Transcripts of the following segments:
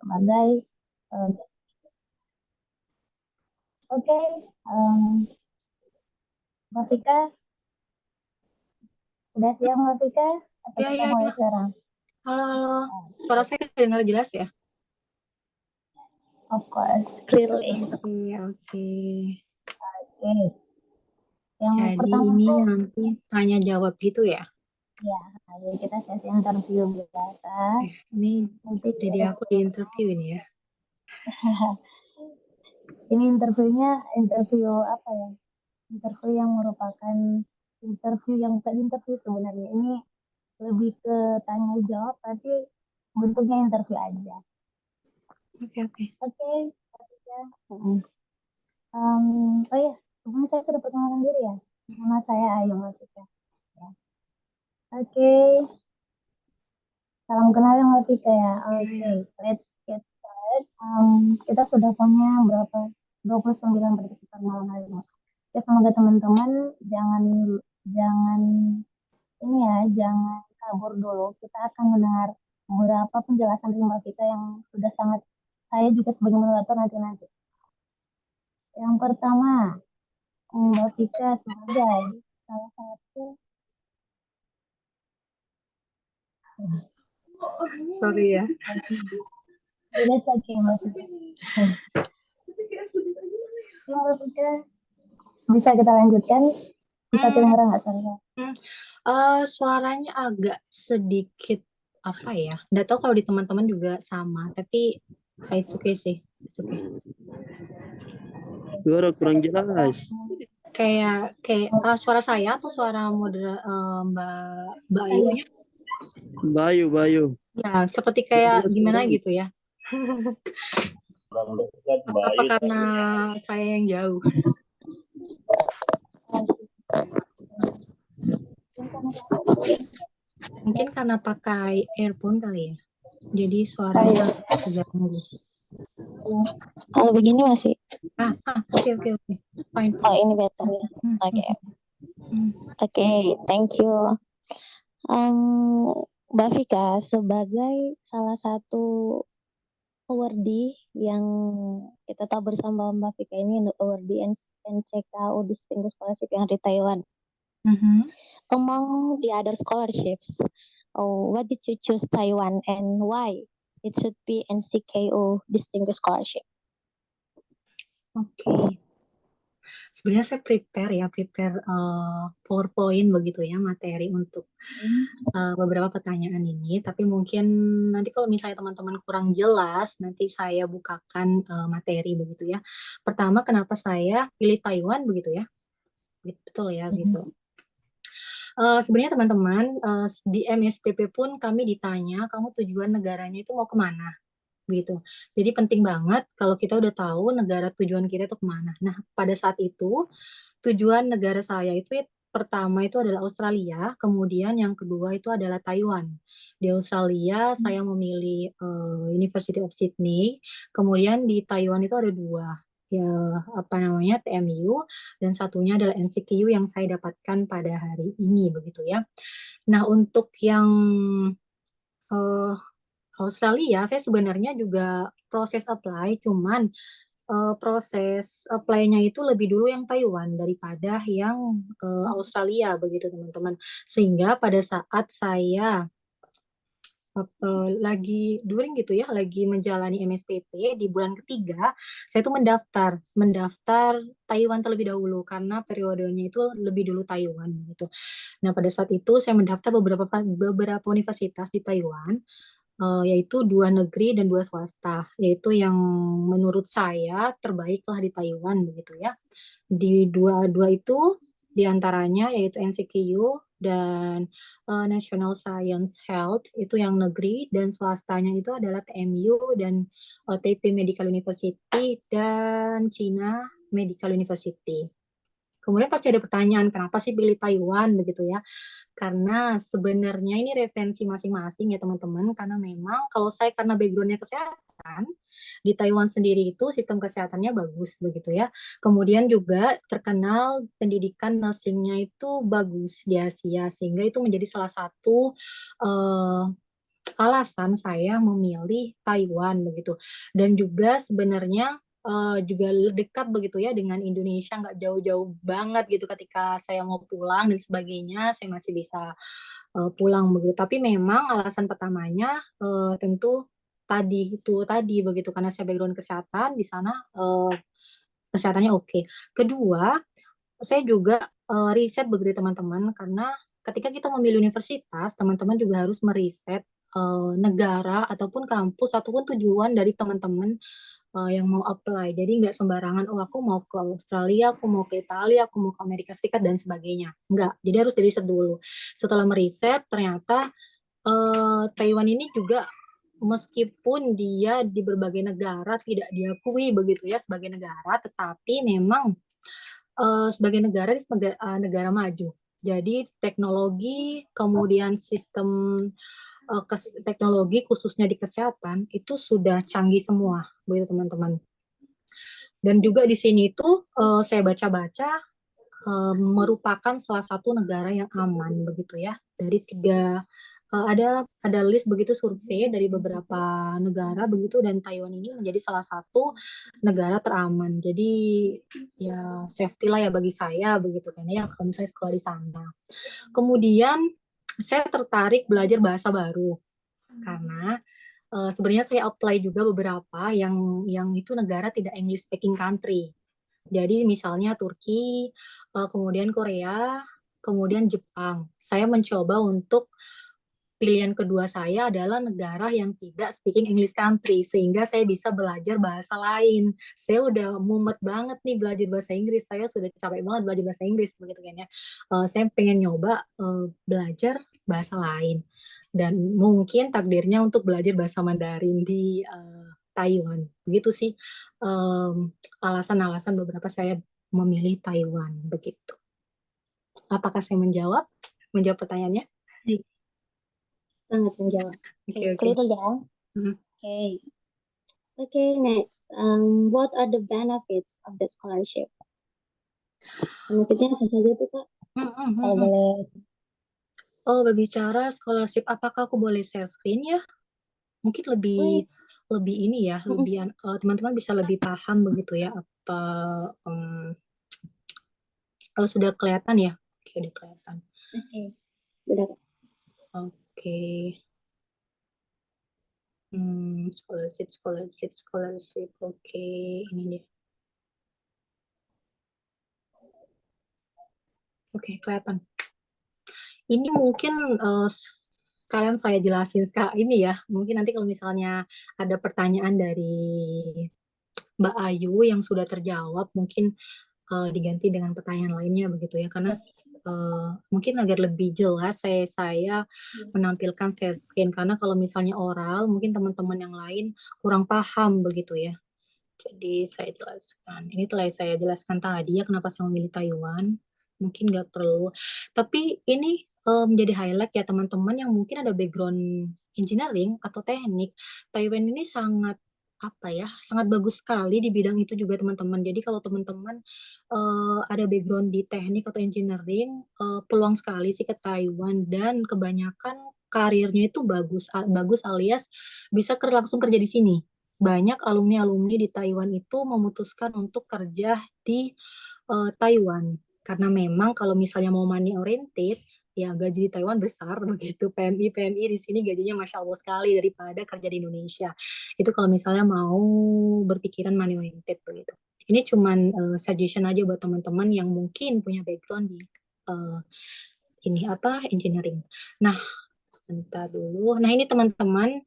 sebagai uh, oke, um, Mbak Vika, udah siap Mbak Vika? Atau Ya, kita ya, mulai ya. sekarang? Halo, halo. Suara Oke, saya dengar jelas ya? of course, clearly. Oke, oke. Oke, yang Jadi pertama ini tuh, nanti tanya jawab gitu ya? ya, jadi kita sesi interview biasa. Ini Nanti jadi aku di interview ini ya. ini interviewnya interview apa ya? Interview yang merupakan interview yang bukan interview sebenarnya. Ini lebih ke tanya jawab, tapi bentuknya interview aja. Oke, oke. Oke, ya. Oh ya, sebelumnya saya sudah perkenalkan diri ya. Nama saya Ayu Matika. Ya. Oke, salam kenal yang Matika ya. Ya, Oke, ya. let's get started. Kita sudah punya berapa? 29 participant malam hari ini. Ya, semoga teman-teman jangan jangan ini ya, jangan kabur dulu. Kita akan mendengar beberapa penjelasan dari Mbak Vika yang sudah sangat saya juga sebagai moderator nanti-nanti. Yang pertama, Mbak Vika sebagai salah satu Sorry ya. tidak saking Mbak Vika. Ya, Mbak Vika, bisa kita lanjutkan? Bisa Hmm, kedengeran nggak suara saya? hmm. Suaranya agak sedikit apa ya? Nggak tahu kalau di teman-teman juga sama, tapi it's okay sih. It's okay. Suara kurang Apakah jelas. Kayak suara saya atau suara Mbak Ayu Ayo, ya? Bayu, Bayu. Ya, seperti Kurang kayak jelas gimana suaranya. gitu ya. Apa karena saya yang jauh? Mungkin karena pakai earphone kali ya. Jadi suaranya terganggu. kalau begini masih. Oke, oke, oke. Fine, Oh, fine. ini better ya. Hmm, Oke, hmm, hmm. oke, thank you. Mbak Vika sebagai salah satu awardee yang kita tahu bersama Mbak Vika ini awardee NCKU Distinguished Scholarship yang di Taiwan. Mhm. Among the other scholarships, what did you choose Taiwan and why it should be NCKU Distinguished Scholarship? Oke. Sebenarnya saya prepare PowerPoint begitu ya, materi untuk beberapa pertanyaan ini. Tapi mungkin nanti kalau misalnya teman-teman kurang jelas, nanti saya bukakan materi begitu ya. Pertama, kenapa saya pilih Taiwan begitu ya? Betul ya, gitu. Sebenarnya teman-teman, di MSPP pun kami ditanya, kamu tujuan negaranya itu mau kemana? Gitu. Jadi penting banget kalau kita udah tahu negara tujuan kita itu kemana. Nah, pada saat itu, tujuan negara saya itu pertama itu adalah Australia, kemudian yang kedua itu adalah Taiwan. Di Australia, saya memilih University of Sydney, kemudian di Taiwan itu ada dua, ya apa namanya TMU, dan satunya adalah NCQU yang saya dapatkan pada hari ini begitu ya. Nah, untuk yang eh, Australia, saya sebenarnya juga proses apply, cuman proses apply-nya itu lebih dulu yang Taiwan daripada yang Australia begitu teman-teman. Sehingga pada saat saya lagi during gitu ya, lagi menjalani MSTP di bulan ketiga, saya tuh mendaftar Taiwan terlebih dahulu karena periodenya itu lebih dulu Taiwan gitu. Nah, pada saat itu saya mendaftar beberapa universitas di Taiwan, yaitu dua negeri dan dua swasta, yaitu yang menurut saya terbaik lah di Taiwan begitu ya. Di dua-dua itu diantaranya yaitu NCQU dan National Science Health itu yang negeri, dan swastanya itu adalah TMU dan Taipei Medical University dan China Medical University. Kemudian pasti ada pertanyaan, kenapa sih pilih Taiwan begitu ya? Karena sebenarnya ini referensi masing-masing ya teman-teman, karena memang kalau saya karena backgroundnya kesehatan, di Taiwan sendiri itu sistem kesehatannya bagus begitu ya. Kemudian juga terkenal pendidikan nursingnya itu bagus di Asia, sehingga itu menjadi salah satu eh, alasan saya memilih Taiwan begitu. Dan juga sebenarnya juga dekat begitu ya dengan Indonesia, nggak jauh-jauh banget gitu ketika saya mau pulang dan sebagainya, saya masih bisa pulang begitu. Tapi memang alasan pertamanya tentu tadi begitu, karena saya background kesehatan di sana, kesehatannya oke. Kedua, saya juga riset begitu teman-teman, karena ketika kita memilih universitas, teman-teman juga harus meriset negara ataupun kampus ataupun tujuan dari teman-teman yang mau apply. Jadi nggak sembarangan, oh aku mau ke Australia, aku mau ke Italia, aku mau ke Amerika Serikat dan sebagainya. Nggak. Jadi harus diriset dulu. Setelah meriset, ternyata Taiwan ini juga meskipun dia di berbagai negara tidak diakui begitu ya sebagai negara, tetapi memang sebagai negara ini sebagai negara maju. Jadi teknologi, kemudian sistem teknologi khususnya di kesehatan itu sudah canggih semua, begitu teman-teman. Dan juga di sini tuh saya baca-baca merupakan salah satu negara yang aman begitu ya. Dari tiga ada list begitu survei dari beberapa negara begitu, dan Taiwan ini menjadi salah satu negara teraman. Jadi ya safety lah ya bagi saya begitu kan ya kalau misalnya sekolah di sana. Kemudian saya tertarik belajar bahasa baru karena sebenarnya saya apply juga beberapa yang itu negara tidak English speaking country. Jadi misalnya Turki, kemudian Korea, kemudian Jepang. Saya mencoba untuk pilihan kedua saya adalah negara yang tidak speaking English country, sehingga saya bisa belajar bahasa lain. Saya udah mumet banget nih belajar bahasa Inggris, saya sudah capek banget belajar bahasa Inggris, begitu kan ya. Saya pengen nyoba belajar bahasa lain. Dan mungkin takdirnya untuk belajar bahasa Mandarin di Taiwan. Begitu sih alasan-alasan beberapa saya memilih Taiwan, begitu. Apakah saya menjawab pertanyaannya? Sangat menjawab. Oke. Clear ya. Okay. Okay, next. What are the benefits of the scholarship? Benefitnya apa saja tuh, Kak? Kalau boleh. Oh, berbicara scholarship, apakah aku boleh share screen ya? Mungkin lebih ini ya, lebih teman-teman bisa lebih paham begitu ya apa sudah kelihatan ya? Oke, udah kelihatan. Oke, udah. Oke. Scholarship. Oke, ini dia. Oke, kelihatan. Ini mungkin kalian saya jelasin sekarang ini ya. Mungkin nanti kalau misalnya ada pertanyaan dari Mbak Ayu yang sudah terjawab, mungkin diganti dengan pertanyaan lainnya begitu ya, karena mungkin agar lebih jelas saya menampilkan share screen, karena kalau misalnya oral mungkin teman-teman yang lain kurang paham begitu ya. Jadi saya jelaskan, ini telah saya jelaskan tadi ya kenapa saya memilih Taiwan, mungkin nggak perlu, tapi ini menjadi highlight ya teman-teman yang mungkin ada background engineering atau teknik. Taiwan ini sangat apa ya, sangat bagus sekali di bidang itu juga teman-teman. Jadi kalau teman-teman ada background di teknik atau engineering, peluang sekali sih ke Taiwan, dan kebanyakan karirnya itu bagus alias bisa langsung kerja di sini. Banyak alumni-alumni di Taiwan itu memutuskan untuk kerja di Taiwan. Karena memang kalau misalnya mau money oriented, ya gaji di Taiwan besar begitu. PMI di sini gajinya Masya Allah sekali daripada kerja di Indonesia. Itu kalau misalnya mau berpikiran money oriented begitu. Ini cuman suggestion aja buat teman-teman yang mungkin punya background di engineering. Nah, bentar dulu. Nah, ini teman-teman,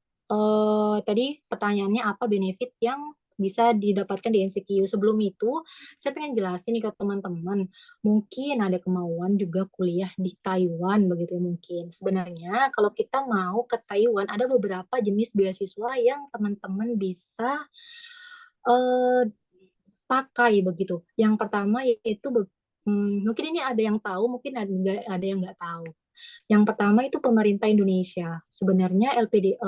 tadi pertanyaannya apa benefit yang bisa didapatkan di NCQ. Sebelum itu, saya pengen jelasin nih ke teman-teman. Mungkin ada kemauan juga kuliah di Taiwan, begitu ya mungkin. Sebenarnya kalau kita mau ke Taiwan, ada beberapa jenis beasiswa yang teman-teman bisa pakai begitu. Yang pertama yaitu mungkin ini ada yang tahu, mungkin ada yang nggak tahu. Yang pertama itu pemerintah Indonesia. Sebenarnya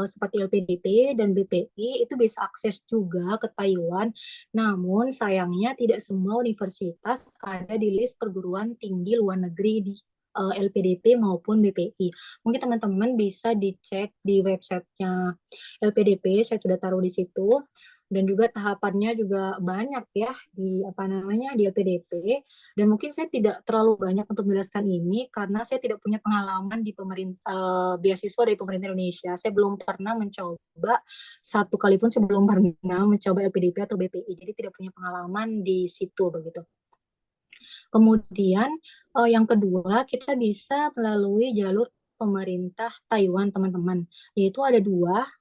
seperti LPDP dan BPI itu bisa akses juga ke Taiwan. Namun sayangnya tidak semua universitas ada di list perguruan tinggi luar negeri di LPDP maupun BPI. Mungkin teman-teman bisa dicek di websitenya LPDP, saya sudah taruh di situ. Dan juga tahapannya juga banyak ya di apa namanya di LPDP. Dan mungkin saya tidak terlalu banyak untuk menjelaskan ini karena saya tidak punya pengalaman di pemerintah beasiswa dari pemerintah Indonesia. Saya belum pernah mencoba satu kali pun, saya belum pernah mencoba LPDP atau BPI. Jadi tidak punya pengalaman di situ begitu. Kemudian yang kedua, kita bisa melalui jalur pemerintah Taiwan, teman-teman. Yaitu ada dua,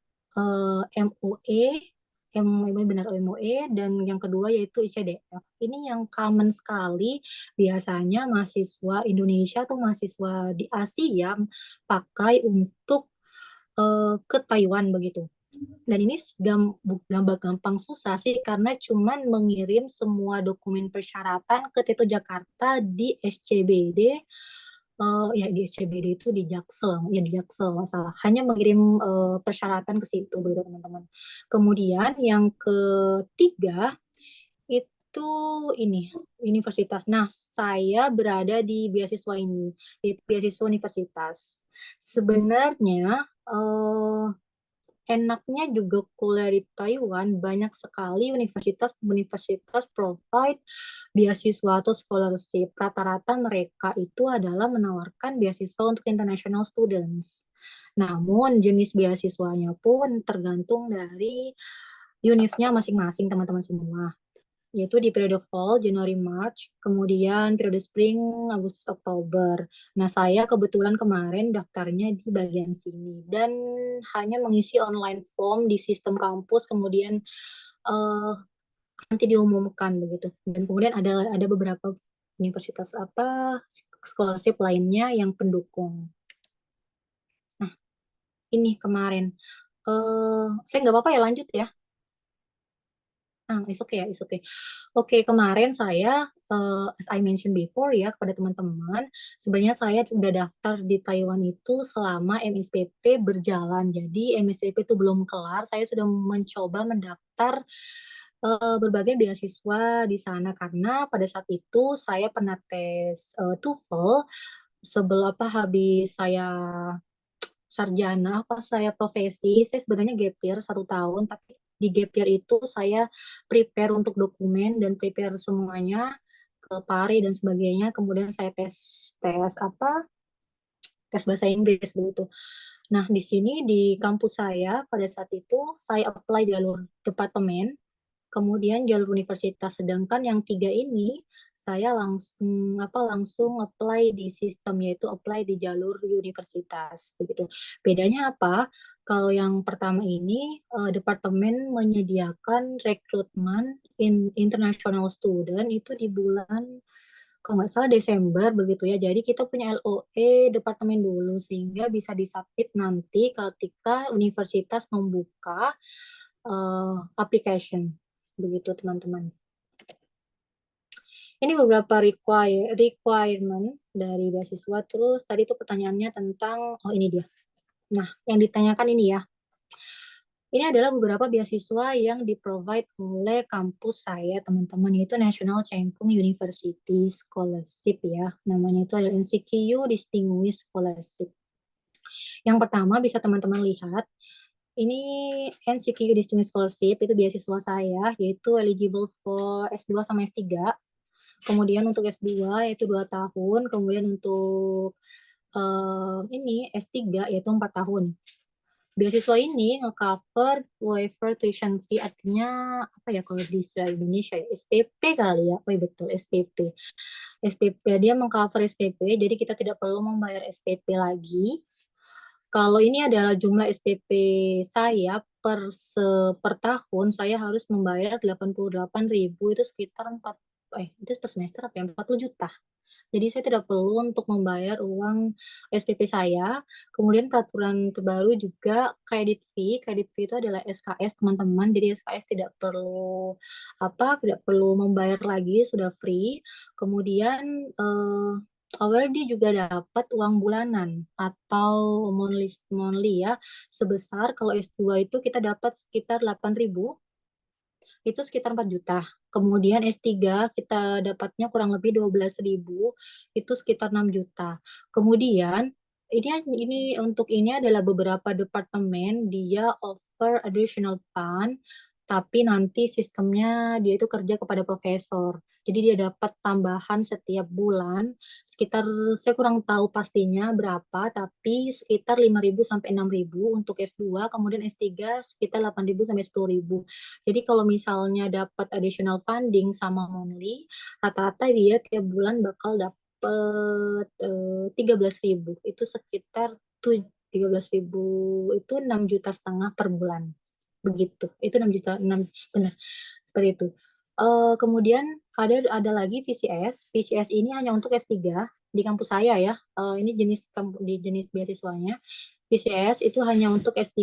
MOE benar MOE, dan yang kedua yaitu ICDF. Ini yang common sekali biasanya mahasiswa Indonesia atau mahasiswa di Asia pakai untuk ke Taiwan begitu. Dan ini gampang susah sih karena cuman mengirim semua dokumen persyaratan ke Tito Jakarta di SCBD, ya di SCBD itu di Jaksel, ya di Jaksel masalah. Hanya mengirim persyaratan ke situ begitu teman-teman. Kemudian yang ketiga itu ini universitas. Nah, saya berada di beasiswa ini, di beasiswa universitas. Sebenarnya enaknya juga kuliah di Taiwan, banyak sekali universitas-universitas provide beasiswa atau scholarship. Rata-rata mereka itu adalah menawarkan beasiswa untuk international students. Namun jenis beasiswanya pun tergantung dari univnya masing-masing teman-teman semua, yaitu di periode fall, Januari, March, kemudian periode spring, Agustus, Oktober. Nah, saya kebetulan kemarin daftarnya di bagian sini dan hanya mengisi online form di sistem kampus, kemudian eh, nanti diumumkan begitu. Dan kemudian ada beberapa universitas apa scholarship lainnya yang pendukung. Nah, ini kemarin. Saya nggak apa-apa ya lanjut ya. It's okay ya, it's okay. Oke, kemarin saya, as I mentioned before ya, kepada teman-teman, sebenarnya saya sudah daftar di Taiwan itu selama MSPP berjalan. Jadi MSPP itu belum kelar, saya sudah mencoba mendaftar berbagai beasiswa di sana karena pada saat itu saya pernah tes TOEFL sebelum apa habis saya sarjana apa saya profesi, saya sebenarnya gap year 1 tahun, tapi di gap year itu saya prepare untuk dokumen dan prepare semuanya ke PARI dan sebagainya. Kemudian saya tes tes apa tes bahasa Inggris begitu. Nah, di sini di kampus saya pada saat itu saya apply jalur departemen, kemudian jalur universitas. Sedangkan yang tiga ini saya langsung apply di sistem, yaitu apply di jalur universitas begitu. Bedanya apa? Kalau yang pertama ini departemen menyediakan rekrutmen international student itu di bulan kalau nggak salah Desember begitu ya. Jadi kita punya LOE departemen dulu sehingga bisa disubmit nanti ketika universitas membuka application begitu teman-teman. Ini beberapa requirement dari beasiswa. Terus tadi itu pertanyaannya tentang ini dia. Nah, yang ditanyakan ini ya. Ini adalah beberapa beasiswa yang di-provide oleh kampus saya, teman-teman, yaitu National Cheng Kung University Scholarship ya. Namanya itu adalah NCQU Distinguished Scholarship. Yang pertama bisa teman-teman lihat, ini NCQU Distinguished Scholarship itu beasiswa saya, yaitu eligible for S2 sama S3. Kemudian untuk S2 yaitu 2 tahun, kemudian untuk ini S3 yaitu 4 tahun. Beasiswa ini nge-cover waiver tuition fee, artinya apa ya kalau di istilah Indonesia ya, SPP kali ya. Oh iya betul, SPP. SPP, dia meng-cover SPP, jadi kita tidak perlu membayar SPP lagi. Kalau ini adalah jumlah SPP saya per tahun, saya harus membayar 88.000, itu sekitar itu per semester apa ya, 40 juta. Jadi saya tidak perlu untuk membayar uang SPP saya. Kemudian peraturan terbaru juga kredit fee. Kredit fee itu adalah SKS teman-teman. Jadi SKS tidak perlu membayar lagi, sudah free. Kemudian awalnya juga dapat uang bulanan atau monthly ya, sebesar kalau S2 itu kita dapat sekitar 8.000 itu sekitar 4 juta. Kemudian S3 kita dapatnya kurang lebih 12.000, itu sekitar 6 juta. Kemudian ini untuk ini adalah beberapa departemen dia offer additional fund, tapi nanti sistemnya dia itu kerja kepada profesor. Jadi dia dapat tambahan setiap bulan sekitar, saya kurang tahu pastinya berapa, tapi sekitar 5.000 sampai 6.000 untuk S2, kemudian S3 sekitar 8.000 sampai 10.000. Jadi kalau misalnya dapat additional funding sama Monthly, rata-rata dia tiap bulan bakal dapat 13.000. Itu sekitar 13.000 itu 6,5 juta per bulan. Begitu. Itu 6 juta, 6 benar. Seperti itu. Kemudian ada lagi VCS. VCS ini hanya untuk S3 di kampus saya ya. Ini jenis beasiswanya. VCS itu hanya untuk S3,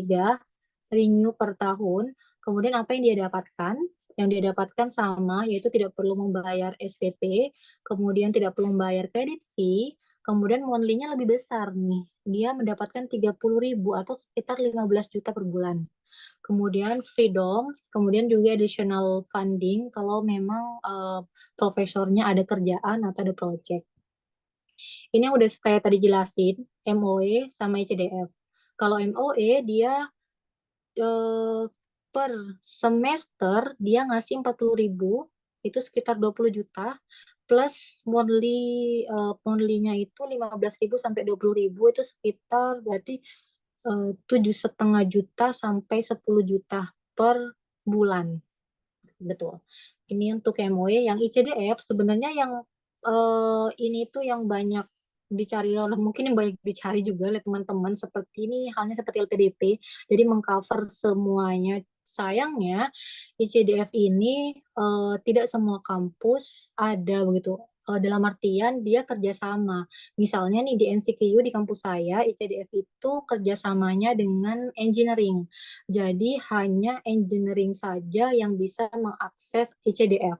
renew per tahun. Kemudian apa yang dia dapatkan? Yang dia dapatkan sama, yaitu tidak perlu membayar SPP, kemudian tidak perlu membayar credit fee, kemudian monthly-nya lebih besar nih. Dia mendapatkan 30.000 atau sekitar 15 juta per bulan. Kemudian freedom, kemudian juga additional funding kalau memang profesornya ada kerjaan atau ada project. Ini yang udah saya tadi jelasin, MOE sama ICDF. Kalau MOE dia per semester dia ngasih 40.000, itu sekitar 20 juta, plus monthly-nya itu 15.000 sampai 20.000, itu sekitar berarti 7,5 juta sampai 10 juta per bulan. Betul. Ini untuk MOE. Yang ICDF sebenarnya yang ini tuh yang banyak dicari oleh, mungkin yang banyak dicari juga oleh teman-teman, seperti ini halnya seperti LPDP, jadi mengcover semuanya. Sayangnya ICDF ini tidak semua kampus ada begitu. Dalam artian dia kerjasama. Misalnya nih di NCQU di kampus saya, ICDF itu kerjasamanya dengan engineering. Jadi hanya engineering saja yang bisa mengakses ICDF.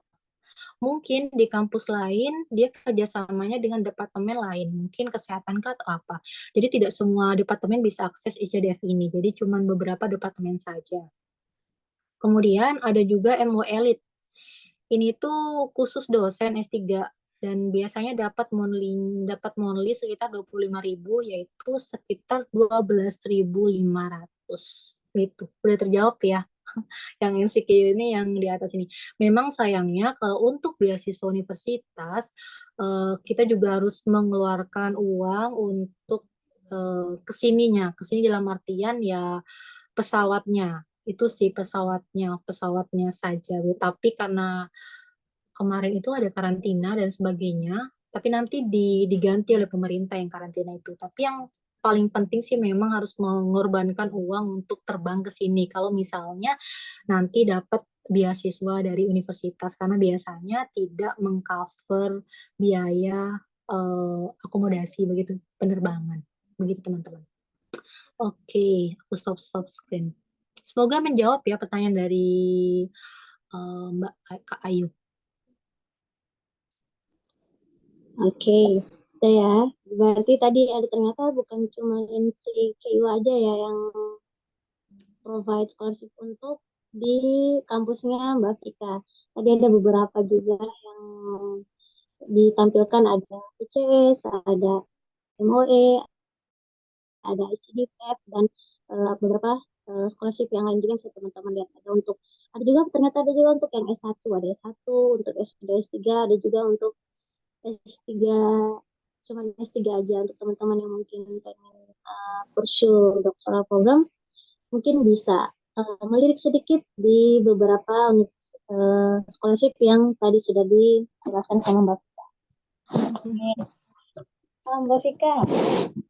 Mungkin di kampus lain dia kerjasamanya dengan departemen lain, mungkin kesehatan kah atau apa. Jadi tidak semua departemen bisa akses ICDF ini, jadi cuma beberapa departemen saja. Kemudian ada juga MO Elite. Ini tuh khusus dosen S3 dan biasanya dapat monthly sekitar 25.000, yaitu sekitar 12.500. Gitu. Udah terjawab ya. Yang MCQ ini yang di atas ini. Memang sayangnya kalau untuk beasiswa universitas, kita juga harus mengeluarkan uang untuk kesininya. Kesini dalam artian ya pesawatnya. Itu sih pesawatnya saja. Tapi karena kemarin itu ada karantina dan sebagainya, tapi nanti diganti oleh pemerintah yang karantina itu. Tapi yang paling penting sih memang harus mengorbankan uang untuk terbang ke sini. Kalau misalnya nanti dapat beasiswa dari universitas, karena biasanya tidak mengcover biaya akomodasi begitu penerbangan. Begitu teman-teman. Oke, aku stop screen. Semoga menjawab ya pertanyaan dari Mbak Kak Ayu. Oke, ya. Berarti tadi ada ternyata bukan cuma NCQU aja ya yang provide scholarship untuk di kampusnya Mbak Vika. Tadi ada beberapa juga yang ditampilkan, ada PCS, ada MOE, ada ICDPEP, dan beberapa scholarship yang lain juga yang teman-teman lihat. Ada juga untuk yang S1, ada S1, untuk S3, ada juga untuk S3, cuma S3 aja. Untuk teman-teman yang mungkin pengen pursue doctoral program, mungkin bisa melirik sedikit di beberapa scholarship yang tadi sudah dijelaskan sama Mbak Vika. Mbak Vika,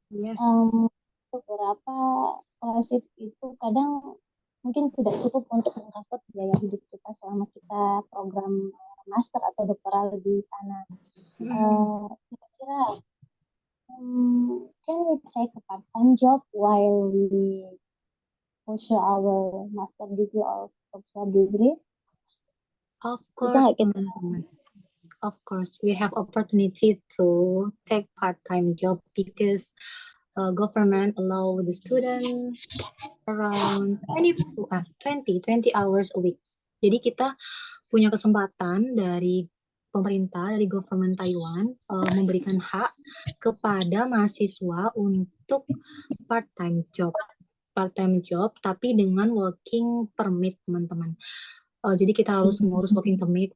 Yes. beberapa scholarship itu kadang mungkin tidak cukup untuk mengcover biaya hidup kita selama kita program master atau doktoral di sana. Kira-kira can we take a part-time job while we pursue our master degree or doctoral degree? Of Bisa course, nggak kita? teman-teman. Of course, we have opportunity to take part-time job because government allow the student around 20 hours a week. Jadi kita punya kesempatan dari pemerintah, dari government Taiwan, memberikan hak kepada mahasiswa untuk part-time job. Part-time job, tapi dengan working permit, teman-teman. Jadi kita harus ngurus working permit.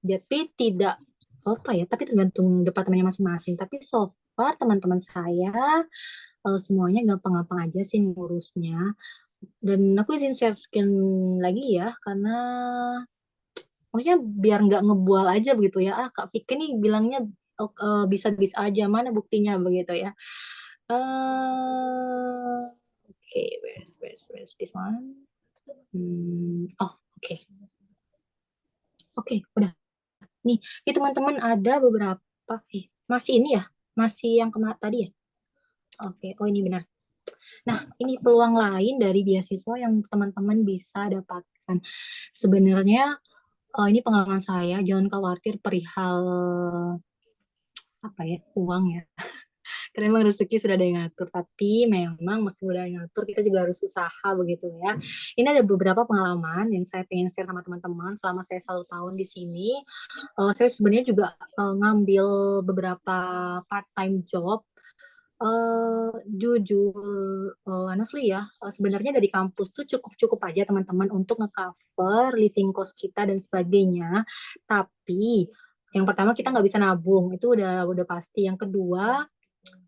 Jadi tidak apa ya, tapi tergantung departemennya masing-masing. Tapi so far teman-teman saya semuanya gampang-gampang aja sih ngurusnya. Dan aku izin share screen lagi ya, karena maksudnya biar nggak ngebual aja begitu ya. Kak Vicky nih bilangnya bisa-bisa aja, mana buktinya begitu ya. Oke, where's this one? Oke. Oke, udah. Nih, teman-teman ada beberapa, masih ini ya? Masih yang tadi ya? Oke, oh ini benar. Nah, ini peluang lain dari beasiswa yang teman-teman bisa dapatkan. Sebenarnya, ini pengalaman saya, jangan khawatir perihal apa ya, uang ya. Karena memang rezeki sudah ada yang ngatur, tapi memang meski udah yang ngatur, kita juga harus usaha begitu ya. Ini ada beberapa pengalaman yang saya pengen share sama teman-teman selama saya 1 tahun di sini. Saya sebenarnya juga ngambil beberapa part-time job. Jujur, honestly ya, sebenarnya dari kampus tuh cukup-cukup aja teman-teman untuk nge-cover living cost kita dan sebagainya. Tapi yang pertama kita nggak bisa nabung, itu udah pasti. Yang kedua,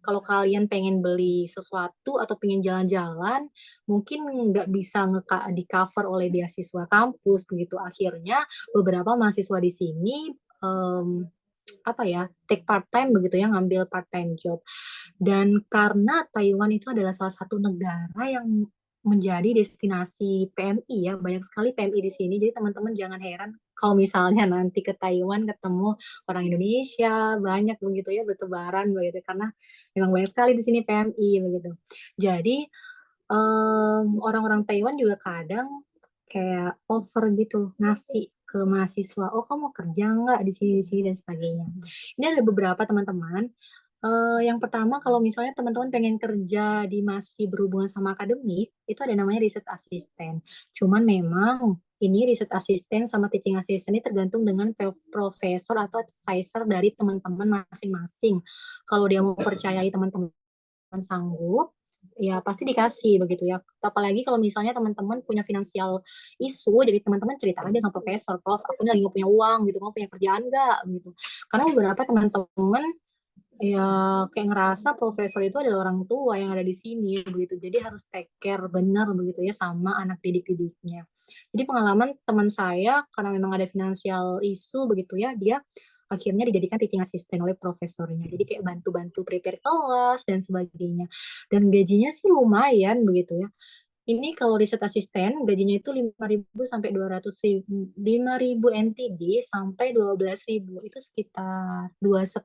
kalau kalian pengen beli sesuatu atau pengen jalan-jalan, mungkin nggak bisa di cover oleh beasiswa kampus begitu. Akhirnya beberapa mahasiswa di sini apa ya, take part time begitu ya, ngambil part time job. Dan karena Taiwan itu adalah salah satu negara yang menjadi destinasi PMI ya, banyak sekali PMI di sini. Jadi teman-teman jangan heran kalau misalnya nanti ke Taiwan ketemu orang Indonesia banyak begitu ya, bertebaran begitu, karena memang banyak sekali di sini PMI begitu. Jadi orang-orang Taiwan juga kadang kayak offer gitu, ngasih ke mahasiswa, oh kamu mau kerja nggak di sini dan sebagainya. Ini ada beberapa teman-teman. Yang pertama, kalau misalnya teman-teman pengen kerja di masih berhubungan sama akademik, itu ada namanya research assistant. Cuman memang ini research assistant sama teaching assistant ini tergantung dengan profesor atau advisor dari teman-teman masing-masing. Kalau dia mau percayai teman-teman sanggup, ya pasti dikasih begitu ya. Apalagi kalau misalnya teman-teman punya finansial isu, jadi teman-teman cerita aja sama profesor, Prof, aku ini lagi gak punya uang gitu, kamu punya kerjaan nggak gitu. Karena beberapa teman-teman ya kayak ngerasa profesor itu adalah orang tua yang ada di sini begitu. Jadi harus take care benar begitu ya sama anak didik-didiknya. Jadi pengalaman teman saya karena memang ada finansial isu begitu ya, dia akhirnya dijadikan teaching assistant oleh profesornya. Jadi kayak bantu-bantu prepare kelas dan sebagainya. Dan gajinya sih lumayan begitu ya. Ini kalau riset asisten gajinya itu 5.000 sampai 200.000, 5.000 NTD sampai 12.000, itu sekitar 2,5,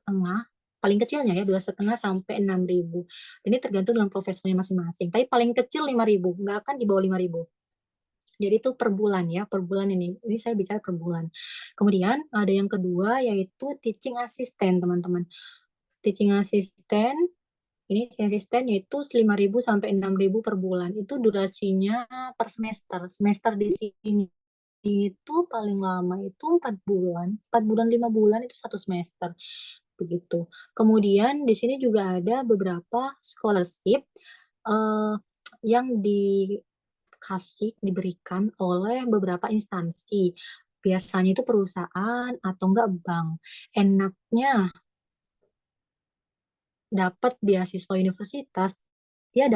paling kecilnya ya 2,5 sampai 6.000. Ini tergantung dengan profesornya masing-masing. Tapi paling kecil 5.000, nggak akan di bawah 5.000. Jadi itu per bulan ya, per bulan ini. Ini saya bicara per bulan. Kemudian ada yang kedua yaitu teaching assistant, teman-teman. Teaching assistant ini si asisten yaitu 5.000 sampai 6.000 per bulan. Itu durasinya per semester. Semester di sini itu paling lama itu 4 bulan. 4 bulan, 5 bulan itu 1 semester. Begitu. Kemudian di sini juga ada beberapa scholarship eh, yang diberikan oleh beberapa instansi. Biasanya itu perusahaan atau enggak bank. Enaknya dapat beasiswa universitas, dia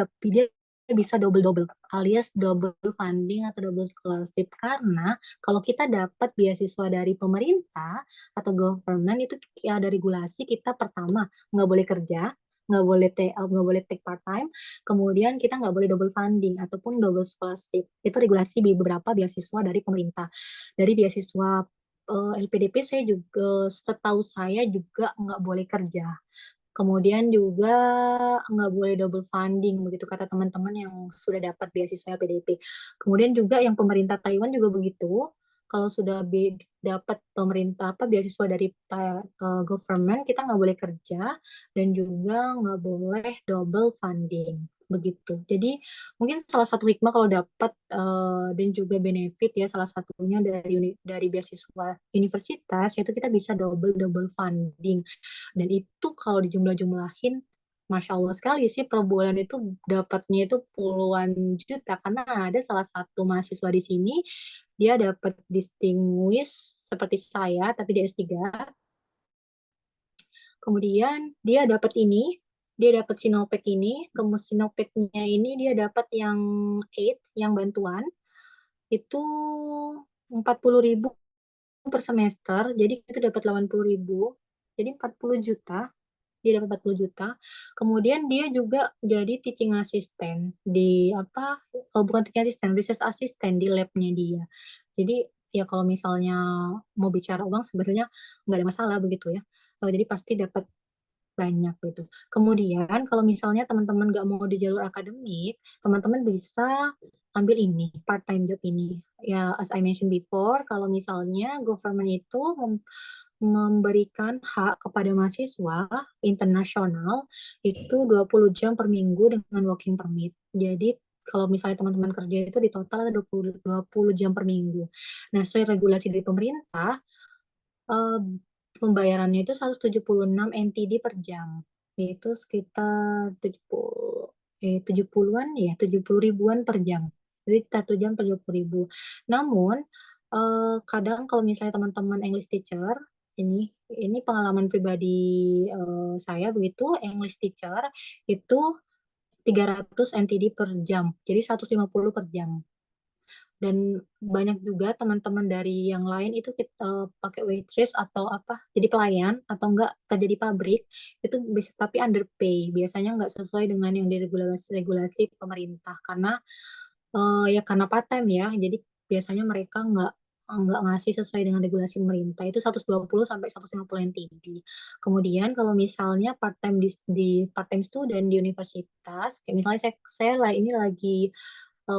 bisa double-double alias double funding atau double scholarship, karena kalau kita dapat beasiswa dari pemerintah atau government itu ada regulasi, kita pertama nggak boleh kerja, nggak boleh take part time, kemudian kita nggak boleh double funding ataupun double scholarship. Itu regulasi di beberapa beasiswa dari pemerintah. Dari beasiswa LPDP saya juga, setahu saya juga nggak boleh kerja. Kemudian juga nggak boleh double funding, begitu kata teman-teman yang sudah dapat beasiswa PDP. Kemudian juga yang pemerintah Taiwan juga begitu. Kalau sudah dapat pemerintah beasiswa dari government, kita nggak boleh kerja dan juga nggak boleh double funding. begitu. Jadi mungkin salah satu hikmah kalau dapat dan juga benefit ya salah satunya dari beasiswa universitas yaitu kita bisa double double funding dan itu kalau dijumlah-jumlahin Masya Allah sekali sih per bulan itu dapatnya itu puluhan juta karena ada salah satu mahasiswa di sini dia dapat distinguish seperti saya tapi dia S3. Kemudian dia dapat Sinopek ini, kemudian Sinopeknya ini dia dapat yang aid, yang bantuan, itu 40.000 per semester, jadi itu dapat 80.000, jadi 40 juta, dia dapat 40 juta. Kemudian dia juga jadi teaching assistant di apa, bukan teaching assistant, research assistant di labnya dia. Jadi ya kalau misalnya mau bicara uang sebenarnya nggak ada masalah begitu ya. Jadi pasti dapat banyak gitu. Kemudian kalau misalnya teman-teman nggak mau di jalur akademik, teman-teman bisa ambil ini, part-time job ini. Ya, as I mentioned before, kalau misalnya government itu memberikan hak kepada mahasiswa internasional itu 20 jam per minggu dengan working permit. Jadi kalau misalnya teman-teman kerja itu di total ada 20 jam per minggu. Nah, sesuai regulasi dari pemerintah, eh, pembayarannya itu 176 NTD per jam. Itu sekitar 70-an ya, 70 ribuan per jam. Jadi 1 jam per 20 ribu. Namun, kadang kalau misalnya teman-teman English teacher, ini pengalaman pribadi saya begitu, English teacher itu 300 NTD per jam. Jadi 150 per jam dan banyak juga teman-teman dari yang lain itu kita pakai waitress atau apa jadi pelayan atau enggak kerja di pabrik itu bisa tapi underpay biasanya enggak sesuai dengan yang diregulasi pemerintah karena ya karena part time ya jadi biasanya mereka enggak ngasih sesuai dengan regulasi pemerintah itu 120 sampai 150 NTD. Kemudian kalau misalnya part time di part time student di universitas kayak misalnya saya lah ini lagi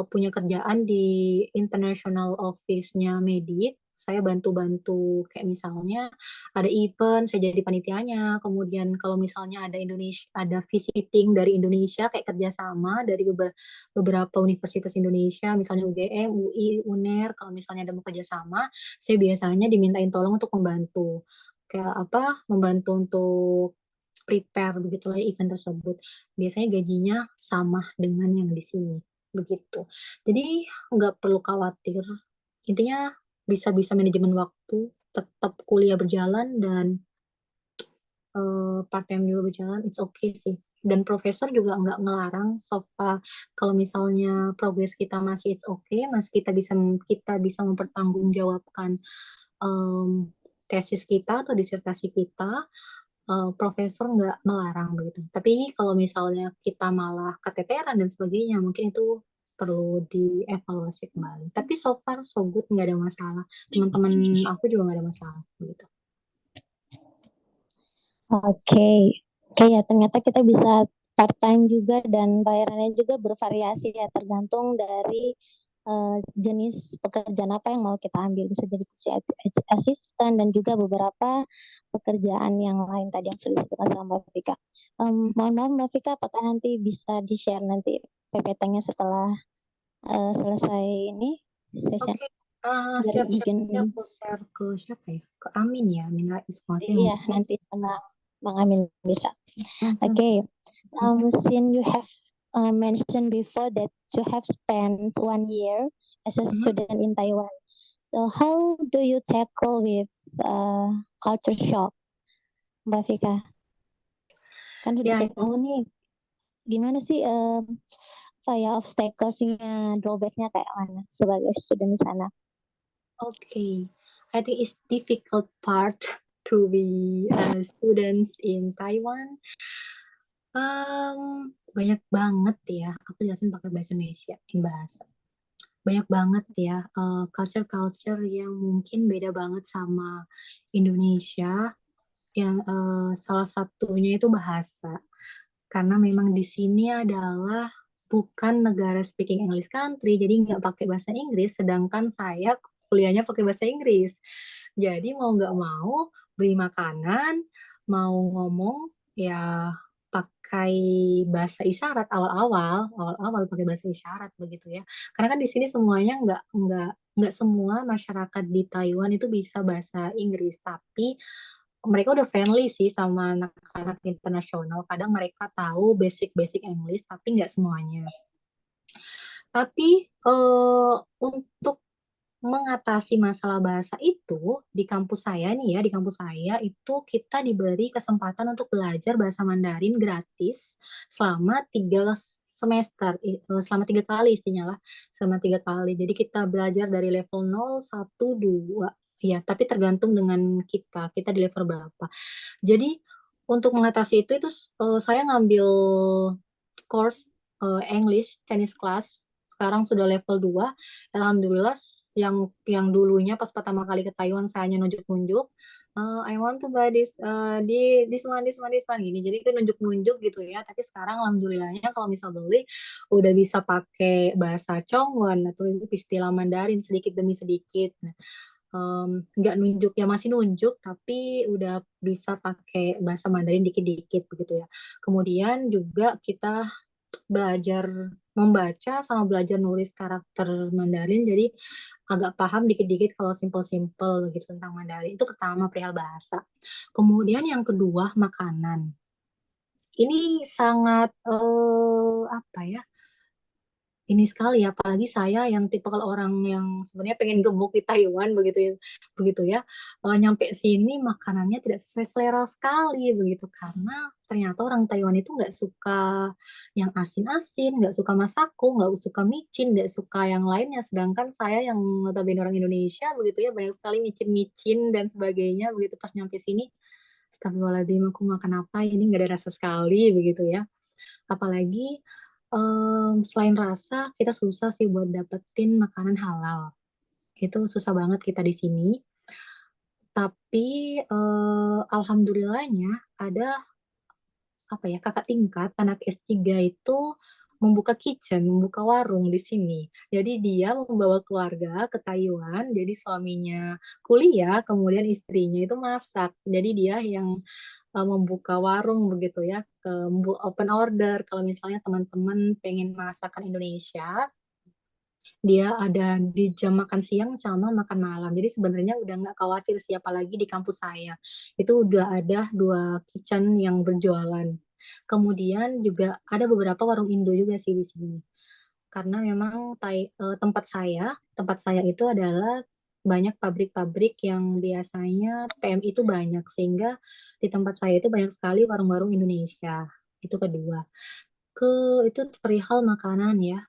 punya kerjaan di international office-nya Medik. Saya bantu-bantu kayak misalnya ada event, saya jadi panitianya. Kemudian kalau misalnya ada visiting dari Indonesia kayak kerjasama dari beberapa universitas Indonesia, misalnya UGM, UI, UNER. Kalau misalnya ada mau kerjasama, saya biasanya dimintain tolong untuk membantu kayak apa? Membantu untuk prepare begitulah event tersebut. Biasanya gajinya sama dengan yang di sini begitu. Jadi nggak perlu khawatir. Intinya bisa-bisa manajemen waktu, tetap kuliah berjalan dan part time juga berjalan, it's okay sih. Dan profesor juga nggak ngelarang kalau misalnya progres kita masih it's okay, masih kita bisa mempertanggungjawabkan tesis kita atau disertasi kita, profesor nggak melarang begitu. Tapi kalau misalnya kita malah keteteran dan sebagainya, mungkin itu perlu dievaluasi kembali. Tapi so far so good, nggak ada masalah. Teman-teman aku juga nggak ada masalah begitu. Oke, oke ya ternyata kita bisa part time juga dan bayarannya juga bervariasi ya tergantung dari jenis pekerjaan apa yang mau kita ambil bisa jadi asisten dan juga beberapa pekerjaan yang lain tadi yang sudah disebutkan sama Mbak Vika. Mohon maaf Mbak Vika, apakah nanti bisa di-share nanti PPT-nya setelah selesai ini session? Oke, Dari siap-siap izin nanti aku share ke siapa ya? Ke Amin ya, Amin Rais. iya nanti sama Bang Amin bisa. Mhm. Okay. Since you have mentioned before that you have spent 1 year as a student in Taiwan, so how do you tackle with culture shock, Mbak Vika? Kan udah Ya, tahu nih, gimana sih apa ya obstacles-nya, drawback-nya kayak mana sebagai student di sana? okay. I think it's difficult part to be students in Taiwan. Banyak banget ya. Aku jelasin pakai bahasa Indonesia, bahasa. Banyak banget ya culture-culture yang mungkin beda banget sama Indonesia. Yang salah satunya itu bahasa. Karena memang di sini adalah bukan negara speaking English country, jadi nggak pakai bahasa Inggris, sedangkan saya kuliahnya pakai bahasa Inggris. Jadi mau nggak mau beli makanan, mau ngomong ya pakai bahasa isyarat awal-awal pakai bahasa isyarat begitu ya. Karena kan di sini semuanya nggak semua masyarakat di Taiwan itu bisa bahasa Inggris, tapi mereka udah friendly sih sama anak-anak internasional. Kadang mereka tahu basic-basic English, tapi nggak semuanya. Tapi untuk mengatasi masalah bahasa itu di kampus saya nih ya, di kampus saya itu kita diberi kesempatan untuk belajar bahasa Mandarin gratis selama 3 semester, selama 3 kali istilahnya lah, selama 3 kali. Jadi kita belajar dari level 0, 1, 2. Ya, tapi tergantung dengan kita di level berapa. Jadi untuk mengatasi itu saya ngambil course English Chinese class. Sekarang sudah level 2. Alhamdulillah yang dulunya pas pertama kali ke Taiwan saya hanya nunjuk-nunjuk, I want to buy this one gini. Jadi itu nunjuk-nunjuk gitu ya. Tapi sekarang alhamdulillahnya kalau misal beli udah bisa pakai bahasa Chongwon atau istilah Mandarin sedikit demi sedikit. Nah, nggak nunjuk ya, masih nunjuk tapi udah bisa pakai bahasa Mandarin dikit-dikit begitu ya. Kemudian juga kita belajar membaca sama belajar nulis karakter Mandarin, jadi agak paham dikit-dikit kalau simple-simple begitu tentang Mandarin. Itu pertama perihal bahasa. Kemudian yang kedua makanan. Ini sangat apa ya, ini sekali ya, apalagi saya yang tipe kalau orang yang sebenarnya pengen gemuk di Taiwan begitu ya, nyampe sini makanannya tidak sesuai selera sekali begitu, karena ternyata orang Taiwan itu nggak suka yang asin-asin, nggak suka masako, nggak suka micin, nggak suka yang lainnya, sedangkan saya yang notabene orang Indonesia begitu ya, banyak sekali micin-micin dan sebagainya begitu. Pas nyampe sini, astagfirullahaladzim, aku makan apa ini, nggak ada rasa sekali begitu ya. Apalagi selain rasa, kita susah sih buat dapetin makanan halal. Itu susah banget kita di sini. Tapi alhamdulillahnya ada apa ya, kakak tingkat anak S3 itu membuka kitchen, membuka warung di sini. Jadi dia membawa keluarga ke Taiwan, jadi suaminya kuliah, kemudian istrinya itu masak. Jadi dia yang membuka warung begitu ya, open order kalau misalnya teman-teman pengen masakan Indonesia, dia ada di jam makan siang sama makan malam. Jadi sebenarnya udah nggak khawatir siapa lagi di kampus saya. Itu udah ada 2 kitchen yang berjualan. Kemudian juga ada beberapa warung Indo juga sih di sini. Karena memang tempat saya itu adalah banyak pabrik-pabrik yang biasanya PMI itu banyak, sehingga di tempat saya itu banyak sekali warung-warung Indonesia. Itu kedua. Itu perihal makanan ya.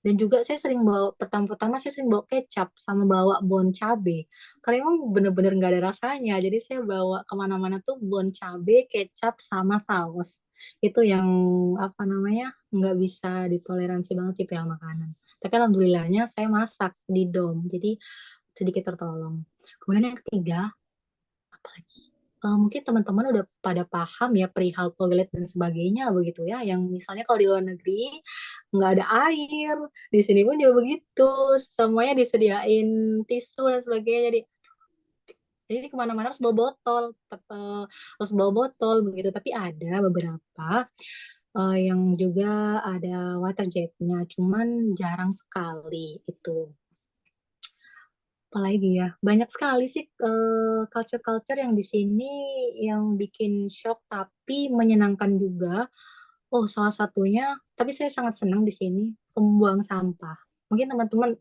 Dan juga saya sering bawa, pertama-tama saya sering bawa kecap sama bawa bon cabe. Karena emang bener-bener nggak ada rasanya. Jadi saya bawa kemana-mana tuh bon cabe, kecap, sama saus. Itu yang apa namanya, nggak bisa ditoleransi banget sih perihal makanan. Tapi alhamdulillahnya saya masak di dom. Jadi sedikit tertolong. Kemudian yang ketiga, apalagi? Mungkin teman-teman udah pada paham ya perihal toilet dan sebagainya begitu ya. Yang misalnya kalau di luar negeri nggak ada air, di sini pun juga begitu. Semuanya disediain tisu dan sebagainya. Jadi kemana-mana harus bawa botol, harus bawa botol begitu. Tapi ada beberapa yang juga ada water jetnya, cuman jarang sekali itu. Apalagi ya, banyak sekali sih culture-culture yang di sini yang bikin shock tapi menyenangkan juga. Oh, salah satunya, tapi saya sangat senang di sini pembuang sampah. Mungkin teman-teman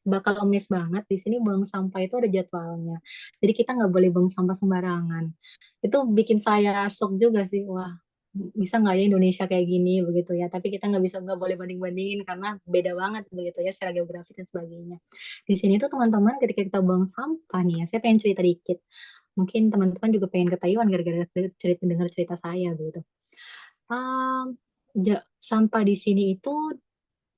bakal amazed banget di sini buang sampah itu ada jadwalnya. Jadi kita nggak boleh buang sampah sembarangan. Itu bikin saya shock juga sih. Wah, bisa nggak ya Indonesia kayak gini begitu ya? Tapi kita nggak boleh banding-bandingin karena beda banget begitu ya secara geografi dan sebagainya. Di sini tuh teman-teman ketika kita buang sampah nih ya, saya pengen cerita dikit. Mungkin teman-teman juga pengen ke Taiwan gara-gara dengar cerita saya gitu. Um, Sampah di sini itu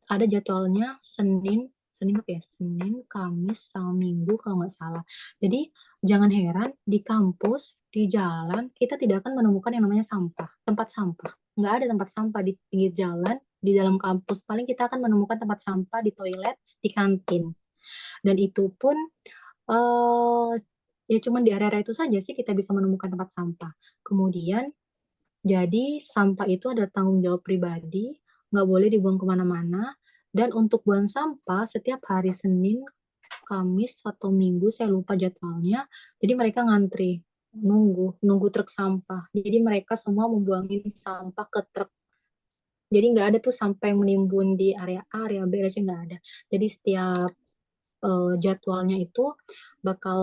ada jadwalnya Senin, Senin apa ya? Senin, Kamis, sama Minggu kalau nggak salah. Jadi jangan heran di kampus, di jalan kita tidak akan menemukan yang namanya sampah, tempat sampah. Nggak ada tempat sampah di pinggir jalan, di dalam kampus. Paling kita akan menemukan tempat sampah di toilet, di kantin. Dan itu pun ya cuma di area-area itu saja sih kita bisa menemukan tempat sampah. Kemudian Jadi sampah itu ada tanggung jawab pribadi, nggak boleh dibuang kemana-mana. Dan untuk buang sampah setiap hari Senin, Kamis atau Minggu, saya lupa jadwalnya. Jadi mereka ngantri, nunggu truk sampah. Jadi mereka semua membuangin sampah ke truk. Jadi nggak ada tuh sampah yang menimbun di area A, area B, area C, nggak ada. Jadi setiap jadwalnya itu bakal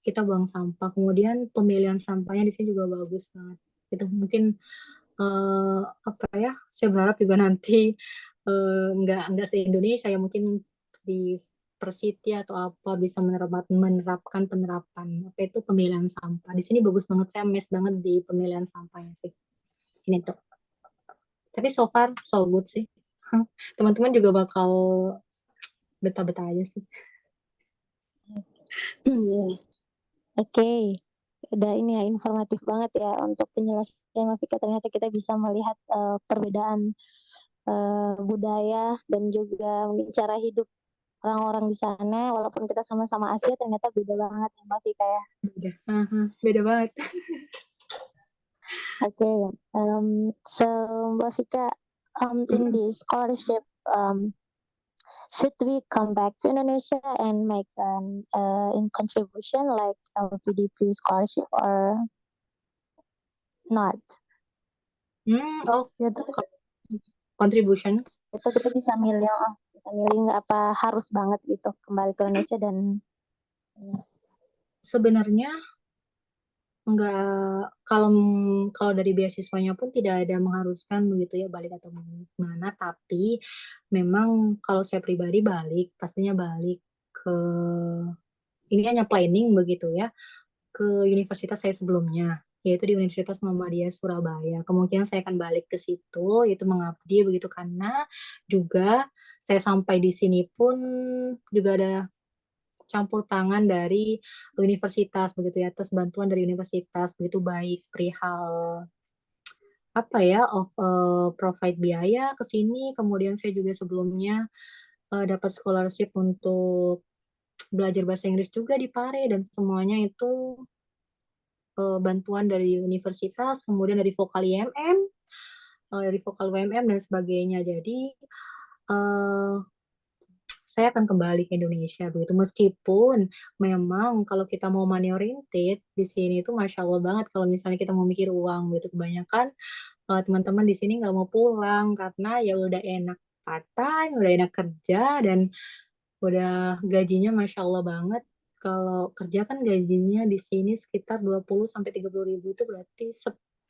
kita buang sampah. Kemudian pemilihan sampahnya di sini juga bagus banget. Itu mungkin apa ya? Saya berharap juga nanti nggak se-Indonesia ya, mungkin di per city atau apa bisa menerapkan penerapan apa itu pemilihan sampah. Di sini bagus banget, saya amazed banget di pemilihan sampahnya sih. Ini tuh. Tapi so far so good sih. Teman-teman juga bakal betah-betah aja sih. Oke, udah ini ya informatif banget ya untuk penjelasan Mas Vika. Ternyata kita bisa melihat perbedaan budaya dan juga mungkin cara hidup orang-orang di sana. Walaupun kita sama-sama Asia, ternyata beda banget ya Mbak Vika ya. Beda banget. Okay, so Mbak Vika, in this scholarship, should we come back to Indonesia and make an in contribution like LPDP scholarship or not? Oh, Gitu. contributions. Itu kita bisa milih nggak apa harus banget gitu kembali ke Indonesia dan Sebenarnya nggak, kalau kalau dari beasiswanya pun tidak ada mengharuskan begitu ya balik atau mana, tapi memang kalau saya pribadi balik, pastinya balik ke, ini hanya planning begitu ya, ke universitas saya sebelumnya, yaitu di Universitas Muhammadiyah Surabaya. Kemungkinan saya akan balik ke situ, yaitu mengabdi begitu, karena juga saya sampai di sini pun juga ada campur tangan dari universitas begitu ya, atas bantuan dari universitas begitu, baik perihal apa ya, provide biaya ke sini, kemudian saya juga sebelumnya dapat scholarship untuk belajar bahasa Inggris juga di Pare, dan semuanya itu bantuan dari universitas, kemudian dari vokal IMM, dari vokal WMM dan sebagainya. Jadi eh, saya akan kembali ke Indonesia begitu. Meskipun memang kalau kita mau money oriented di sini itu masya Allah banget kalau misalnya kita mau mikir uang gitu. Kebanyakan teman-teman di sini nggak mau pulang karena ya udah enak part time, udah enak kerja, dan udah gajinya masya Allah banget. Kalau kerja kan gajinya di sini sekitar 20 sampai 30 ribu, itu berarti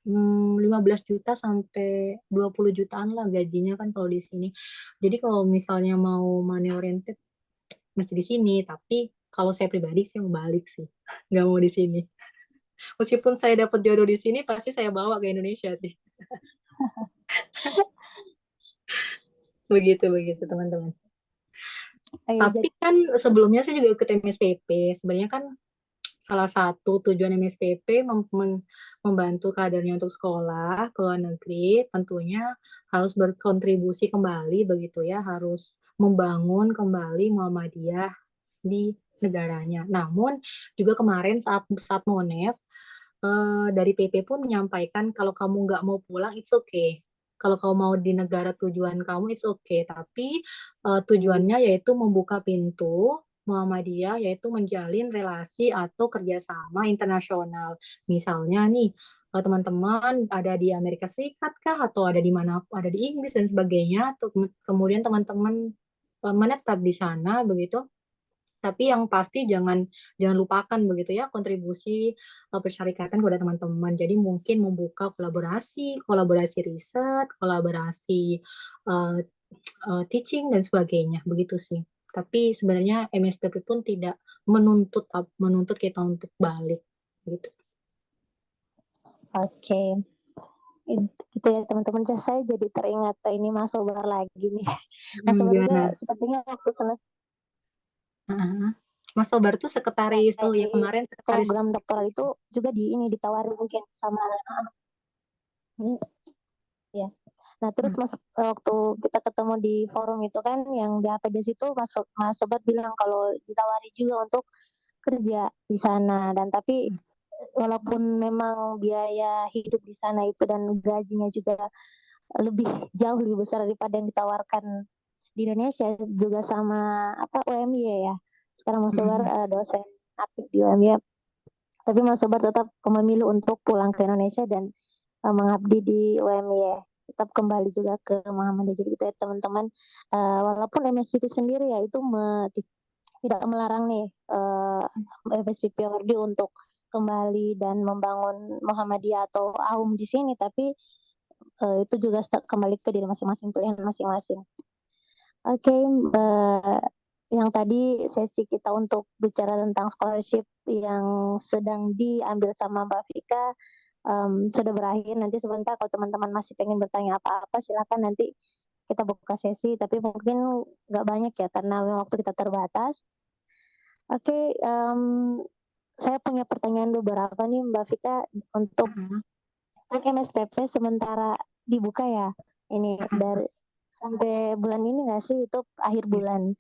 15 juta sampai 20 jutaan lah gajinya kan kalau di sini. Jadi kalau misalnya mau money oriented masih di sini, tapi kalau saya pribadi saya mau balik sih, nggak mau di sini. Meskipun saya dapat jodoh di sini, pasti saya bawa ke Indonesia sih. Begitu begitu teman-teman. Tapi kan sebelumnya saya juga ikut MSPP. Sebenarnya kan salah satu tujuan MSPP membantu kadernya untuk sekolah ke luar negeri, tentunya harus berkontribusi kembali begitu ya, harus membangun kembali Muhammadiyah di negaranya. Namun juga kemarin saat Monef dari PP pun menyampaikan kalau kamu nggak mau pulang, it's okay. Kalau kamu mau di negara tujuan kamu, it's okay. Tapi tujuannya yaitu membuka pintu Muhammadiyah, yaitu menjalin relasi atau kerjasama internasional. Misalnya nih, teman-teman ada di Amerika Serikat kah, atau ada di mana, ada di Inggris dan sebagainya. Kemudian teman-teman menetap di sana begitu. Tapi yang pasti jangan jangan lupakan begitu ya kontribusi persyarikatan kepada teman-teman. Jadi mungkin membuka kolaborasi, kolaborasi riset, kolaborasi uh, teaching dan sebagainya begitu sih. Tapi sebenarnya MSPP pun tidak menuntut menuntut kita untuk balik gitu. Oke. Itu ya teman-teman, saya jadi teringat ini Mas Sobar lagi nih. Mas Sobar juga sepertinya waktu selesai Mas Sobar tuh sekretaris ya kemarin sekretaris program doktoral itu juga ditawarin mungkin sama ya. Nah terus waktu kita ketemu di forum itu kan yang di APDS itu Mas Sobat bilang kalau ditawari juga untuk kerja di sana, dan tapi walaupun memang biaya hidup di sana itu dan gajinya juga jauh lebih besar daripada yang ditawarkan di Indonesia juga sama UMY ya. Sekarang Mas Tobar dosen aktif di UMY, tapi Mas Tobar tetap memilih untuk pulang ke Indonesia dan mengabdi di UMY. Tetap kembali juga ke Muhammadiyah. Jadi gitu ya teman-teman. Walaupun MSPP sendiri ya itu tidak melarang nih MSPP Wardi untuk kembali dan membangun Muhammadiyah atau AUM di sini, tapi itu juga kembali ke diri masing-masing, pilihan masing-masing. Oke, yang tadi sesi kita untuk bicara tentang scholarship yang sedang diambil sama Mbak Vika sudah berakhir. Nanti sebentar kalau teman-teman masih pengen bertanya apa-apa silakan nanti kita buka sesi, tapi mungkin nggak banyak ya karena waktu kita terbatas. Oke, saya punya pertanyaan beberapa nih Mbak Vika untuk MSTP sementara dibuka ya. Ini dari sampai bulan ini nggak sih itu akhir bulan?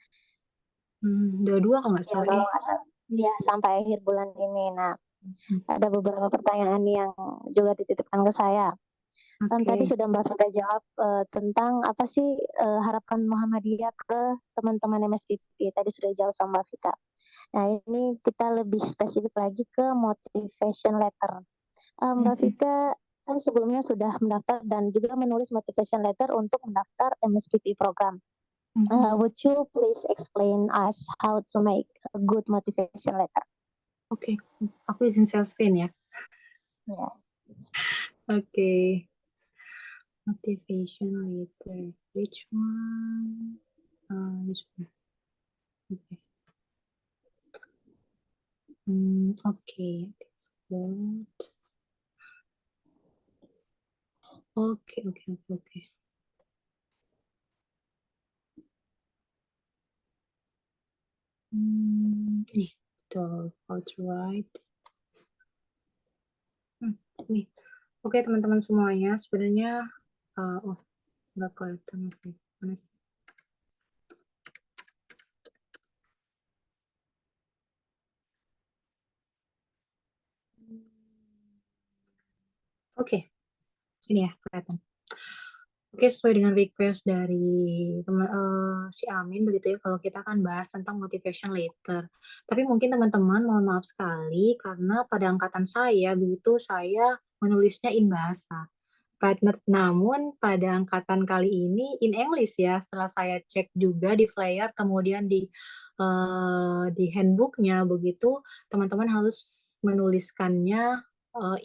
Dua kalau nggak Ya, salah. ya sampai akhir bulan ini. Nah, ada beberapa pertanyaan yang juga dititipkan ke saya. Tadi sudah Mbak Vika jawab tentang apa sih harapan Muhammadiyah ke teman-teman MSPP. Tadi sudah jawab sama Mbak Vika. Nah, ini kita lebih spesifik lagi ke motivation letter. Mbak Vika kan sebelumnya sudah mendaftar dan juga menulis motivation letter untuk mendaftar MSPP program. Would you please explain us how to make a good motivation letter? Oke, aku izin share screen ya. Ya. Oke. Motivation letter. Which one? This one. Okay. Okay, that's good. Okay. Nih, betul. How to write. Nih. Oke, teman-teman semuanya, sebenarnya nggak kelihatan. Oke, mana sih? Oke, ini ya kelihatan. Oke, sesuai dengan request dari si Amin begitu ya, kalau kita akan bahas tentang motivation letter. Tapi mungkin teman-teman mohon maaf sekali karena pada angkatan saya begitu saya menulisnya in bahasa. Namun pada angkatan kali ini in English ya, setelah saya cek juga di flyer kemudian di handbooknya begitu, teman-teman harus menuliskannya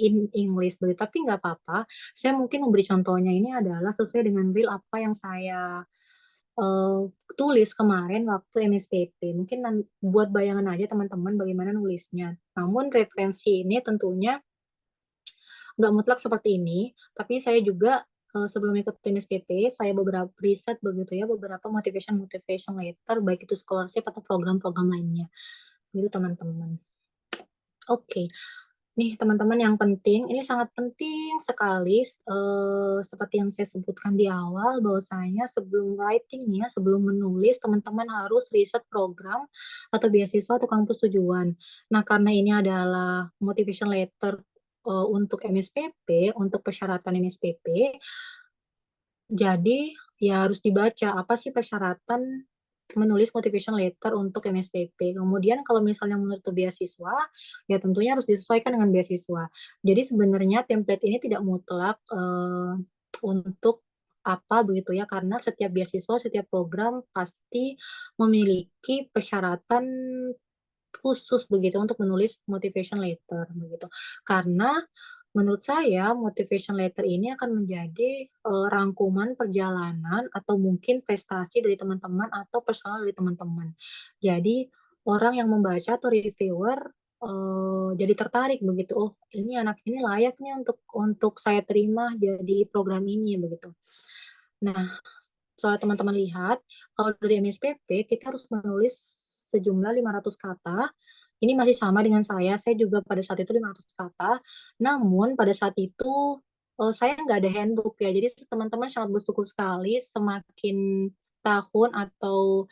in English begitu. Tapi nggak apa-apa, saya mungkin memberi contohnya ini adalah sesuai dengan real apa yang saya tulis kemarin waktu MSTP. Mungkin buat bayangan aja teman-teman bagaimana nulisnya. Namun referensi ini tentunya nggak mutlak seperti ini, tapi saya juga sebelum ikut MSTP, saya beberapa riset begitu ya, beberapa motivation letter, baik itu scholarship atau program-program lainnya. Gitu teman-teman. Oke. Nih teman-teman yang penting, ini sangat penting sekali seperti yang saya sebutkan di awal bahwasanya sebelum writing ya, sebelum menulis teman-teman harus riset program atau beasiswa atau kampus tujuan. Nah, karena ini adalah motivation letter untuk MSPP, untuk persyaratan MSPP, jadi ya harus dibaca apa sih persyaratan menulis motivation letter untuk MSTP. Kemudian kalau misalnya menurut beasiswa, ya tentunya harus disesuaikan dengan beasiswa. Jadi sebenarnya template ini tidak mutlak untuk apa begitu ya, karena setiap beasiswa, setiap program pasti memiliki persyaratan khusus begitu untuk menulis motivation letter begitu. Karena menurut saya motivation letter ini akan menjadi rangkuman perjalanan atau mungkin prestasi dari teman-teman atau personal dari teman-teman. Jadi orang yang membaca atau reviewer jadi tertarik begitu. Oh, ini anak ini layak nih untuk saya terima jadi program ini begitu. Nah, soal teman-teman lihat, kalau dari MSPP kita harus menulis sejumlah 500 kata. Ini masih sama dengan saya juga pada saat itu 500 kata. Namun pada saat itu saya nggak ada handbook ya, jadi teman-teman sangat bersyukur sekali semakin tahun atau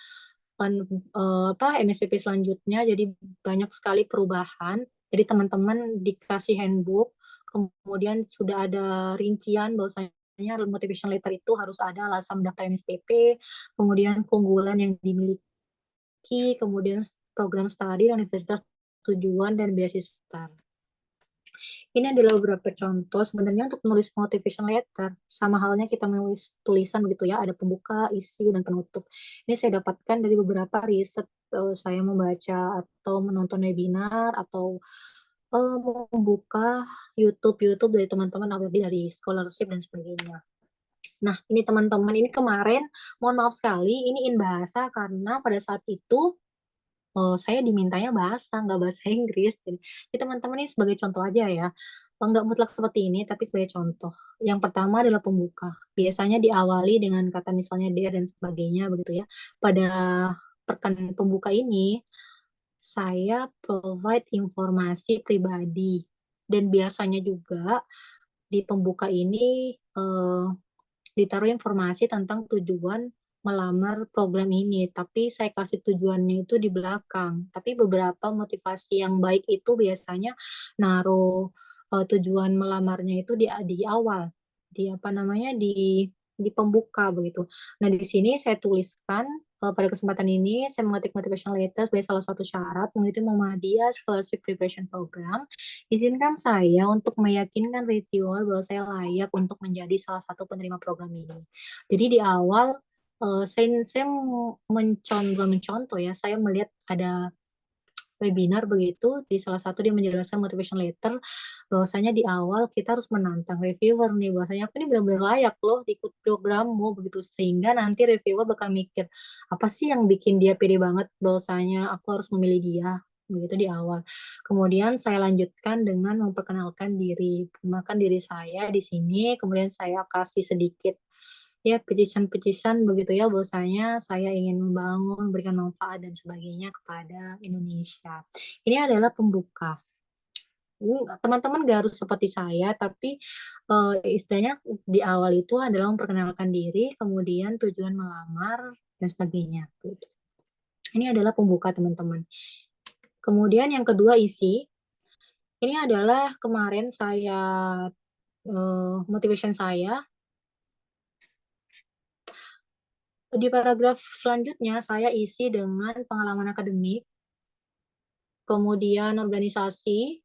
MSCP selanjutnya, jadi banyak sekali perubahan Jadi teman-teman dikasih handbook, kemudian sudah ada rincian bahwasanya motivation letter itu harus ada alasan mendaftar MSPP, kemudian keunggulan yang dimiliki, kemudian program studi dan universitas tujuan dan beasiswa. Ini adalah beberapa contoh sebenarnya untuk menulis motivation letter. Sama halnya kita menulis tulisan begitu ya, ada pembuka, isi, dan penutup. Ini saya dapatkan dari beberapa riset, saya membaca atau menonton webinar atau membuka YouTube dari teman-teman dari scholarship dan sebagainya. Nah, ini teman-teman, ini kemarin, mohon maaf sekali, ini in bahasa karena pada saat itu saya dimintanya bahasa, nggak bahasa Inggris. Jadi teman-teman ini sebagai contoh aja ya. Nggak mutlak seperti ini, tapi sebagai contoh. Yang pertama adalah pembuka. Biasanya diawali dengan kata misalnya dear dan sebagainya begitu ya. Pada pekan pembuka ini, saya provide informasi pribadi. Dan biasanya juga di pembuka ini ditaruh informasi tentang tujuan melamar program ini, tapi saya kasih tujuannya itu di belakang. Tapi beberapa motivasi yang baik itu biasanya naruh tujuan melamarnya itu di awal, di apa namanya di pembuka begitu. Nah, di sini saya tuliskan pada kesempatan ini saya mengetik motivation letter sebagai salah satu syarat mengikuti Muhammadiyah Scholarship Preparation Program. Izinkan saya untuk meyakinkan reviewer bahwa saya layak untuk menjadi salah satu penerima program ini. Jadi di awal saya bukan mencontoh ya, saya melihat ada webinar begitu, di salah satu dia menjelaskan motivation letter, bahwasanya di awal kita harus menantang reviewer nih, bahwasanya aku ini benar-benar layak loh ikut programmu begitu, sehingga nanti reviewer bakal mikir, apa sih yang bikin dia pede banget bahwasanya aku harus memilih dia, begitu di awal. Kemudian saya lanjutkan dengan memperkenalkan diri, perkenalkan diri saya di sini, kemudian saya kasih sedikit ya petisan-petisan begitu ya bahwasanya saya ingin membangun, memberikan manfaat dan sebagainya kepada Indonesia. Ini adalah pembuka. Teman-teman gak harus seperti saya, tapi istilahnya di awal itu adalah memperkenalkan diri, kemudian tujuan melamar dan sebagainya. Gitu. Ini adalah pembuka teman-teman. Kemudian yang kedua isi. Ini adalah kemarin saya motivation saya. Di paragraf selanjutnya saya isi dengan pengalaman akademik, kemudian organisasi.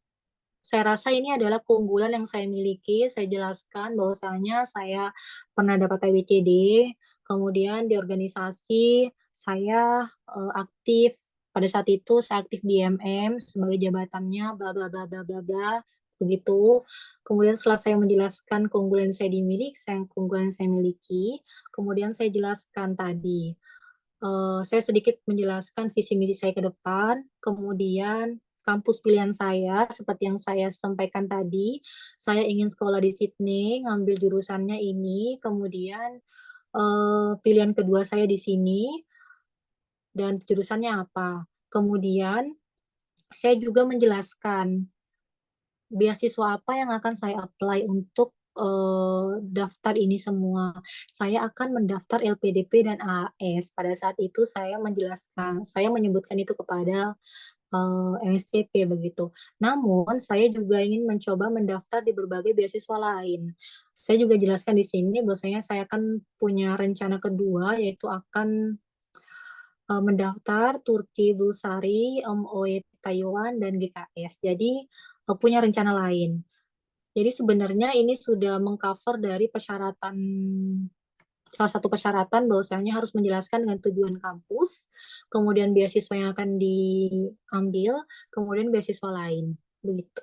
Saya rasa ini adalah keunggulan yang saya miliki. Saya jelaskan bahwasanya saya pernah dapat IWCD, kemudian di organisasi saya aktif. Pada saat itu saya aktif di MM sebagai jabatannya bla bla bla bla bla bla begitu. Kemudian setelah saya menjelaskan keunggulan saya dimiliki, keunggulan saya miliki, kemudian saya jelaskan tadi saya sedikit menjelaskan visi misi saya ke depan, kemudian kampus pilihan saya, seperti yang saya sampaikan tadi, saya ingin sekolah di Sydney, ngambil jurusannya ini, kemudian pilihan kedua saya di sini, dan jurusannya apa. Kemudian, saya juga menjelaskan beasiswa apa yang akan saya apply untuk daftar ini semua. Saya akan mendaftar LPDP dan AAS. Pada saat itu saya menjelaskan, saya menyebutkan itu kepada MSPP begitu. Namun saya juga ingin mencoba mendaftar di berbagai beasiswa lain. Saya juga jelaskan di sini bahwasanya saya akan punya rencana kedua yaitu akan mendaftar Turki Bulsari, MOE Taiwan dan GKS. Jadi punya rencana lain. Jadi sebenarnya ini sudah mengcover dari persyaratan salah satu persyaratan bahwasanya harus menjelaskan dengan tujuan kampus, kemudian beasiswa yang akan diambil, kemudian beasiswa lain. Begitu.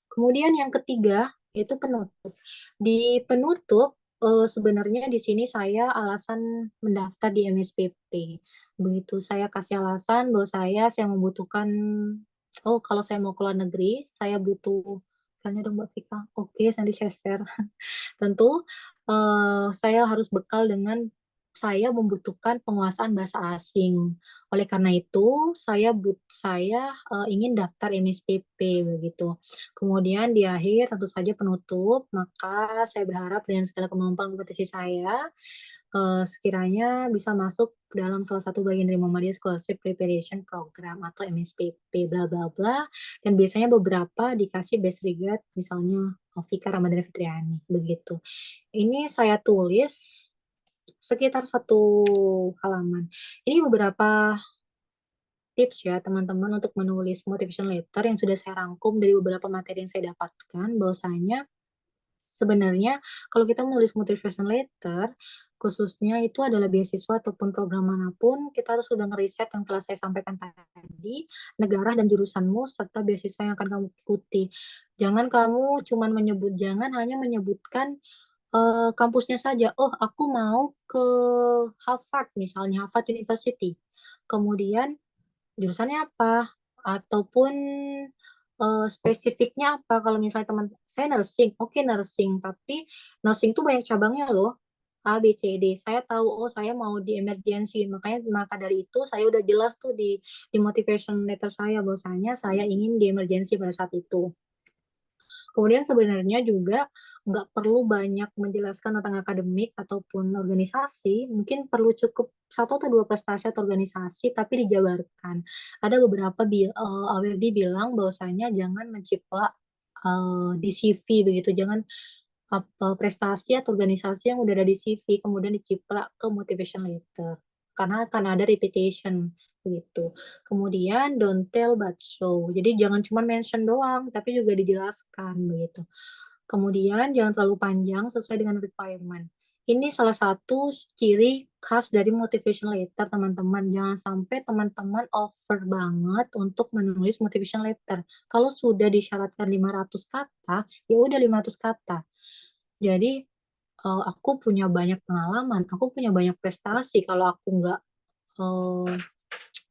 Kemudian yang ketiga yaitu penutup. Di penutup sebenarnya di sini saya alasan mendaftar di MSPP. Begitu saya kasih alasan bahwa saya membutuhkan kalau saya mau ke luar negeri, saya butuh tanya dong Mbak Vika. Oke, nanti saya share. Tentu saya harus bekal dengan saya membutuhkan penguasaan bahasa asing. Oleh karena itu, saya ingin daftar MSPP begitu. Kemudian di akhir tentu saja penutup, maka saya berharap dengan segala kemampuan kompetisi saya sekiranya bisa masuk dalam salah satu bagian dari Muhammadiyah Scholarship Preparation Program atau MSPP bla bla bla, dan biasanya beberapa dikasih best regard, misalnya Fika Ramadhani Fitriani begitu. Ini saya tulis sekitar 1 halaman. Ini beberapa tips ya teman-teman untuk menulis motivation letter yang sudah saya rangkum dari beberapa materi yang saya dapatkan, bahwasanya sebenarnya kalau kita menulis motivation letter, khususnya itu adalah beasiswa ataupun program manapun, kita harus sudah ngeriset yang telah saya sampaikan tadi, negara dan jurusanmu, serta beasiswa yang akan kamu ikuti. Jangan kamu jangan hanya menyebutkan kampusnya saja. Oh, aku mau ke Harvard misalnya, Harvard University. Kemudian jurusannya apa? Ataupun spesifiknya apa? Kalau misalnya teman saya nursing, oke nursing, tapi nursing tuh banyak cabangnya loh. A, B, C, D. Saya tahu, oh saya mau di emergency. Maka dari itu saya udah jelas tuh di motivation letter saya bahwasanya saya ingin di emergency pada saat itu. Kemudian sebenarnya juga nggak perlu banyak menjelaskan tentang akademik ataupun organisasi, mungkin perlu cukup 1 atau 2 prestasi atau organisasi, tapi dijabarkan. Ada beberapa awardee bilang bahwasanya jangan menciplak di CV begitu, jangan prestasi atau organisasi yang udah ada di CV kemudian diciplak ke motivation letter karena akan ada repetition begitu. Kemudian don't tell but show. Jadi jangan cuma mention doang tapi juga dijelaskan begitu. Kemudian jangan terlalu panjang sesuai dengan requirement. Ini salah satu ciri khas dari motivation letter, teman-teman. Jangan sampai teman-teman over banget untuk menulis motivation letter. Kalau sudah disyaratkan 500 kata, ya udah 500 kata. Jadi aku punya banyak pengalaman, aku punya banyak prestasi. Kalau aku nggak eh,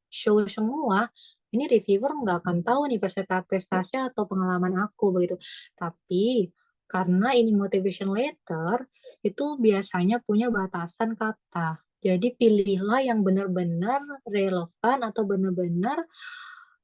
show semua, ini reviewer nggak akan tahu nih peserta prestasi atau pengalaman aku begitu. Tapi karena ini motivation letter, itu biasanya punya batasan kata. Jadi pilihlah yang benar-benar relevan atau benar-benar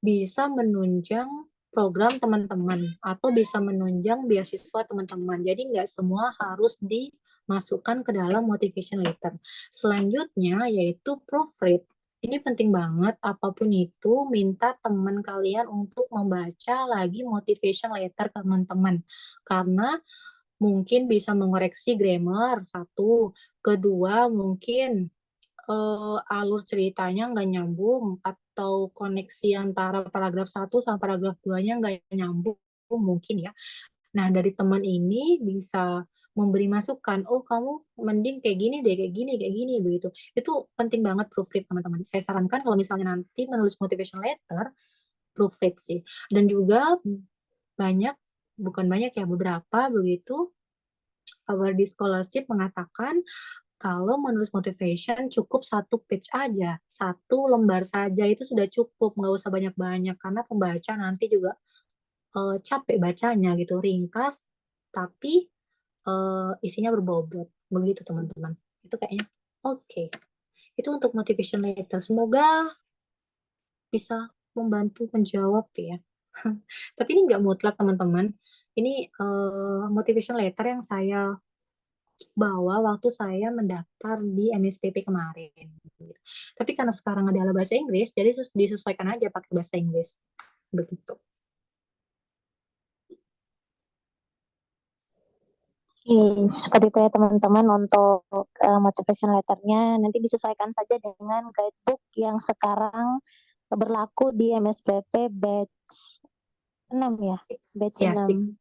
bisa menunjang program teman-teman atau bisa menunjang beasiswa teman-teman. Jadi nggak semua harus dimasukkan ke dalam motivation letter. Selanjutnya yaitu proofread. Ini penting banget, apapun itu, minta teman kalian untuk membaca lagi motivation letter teman-teman. Karena mungkin bisa mengoreksi grammar, satu. Kedua, mungkin alur ceritanya nggak nyambung, atau koneksi antara paragraf 1 sama paragraf 2-nya nggak nyambung, mungkin ya. Nah, dari teman ini bisa memberi masukan, oh kamu mending kayak gini deh, kayak gini, begitu. Itu penting banget proofread, teman-teman. Saya sarankan kalau misalnya nanti menulis motivation letter, proofread sih. Dan juga banyak, bukan banyak ya, beberapa begitu, awardee scholarship mengatakan kalau menulis motivation cukup 1 page aja, 1 lembar saja itu sudah cukup, nggak usah banyak-banyak karena pembaca nanti juga capek bacanya gitu, ringkas tapi isinya berbobot. Begitu teman-teman. Itu kayaknya oke. Itu untuk motivation letter. Semoga bisa membantu menjawab ya. Tapi ini nggak mutlak teman-teman. Ini motivation letter yang saya bawa waktu saya mendaftar di MSPP kemarin. Tapi karena sekarang adalah bahasa Inggris, jadi disesuaikan aja pakai bahasa Inggris. Begitu. Oke, seperti itu ya teman-teman untuk motivation letternya nanti disesuaikan saja dengan guidebook yang sekarang berlaku di MSPP batch 6 ya, batch Ya, 6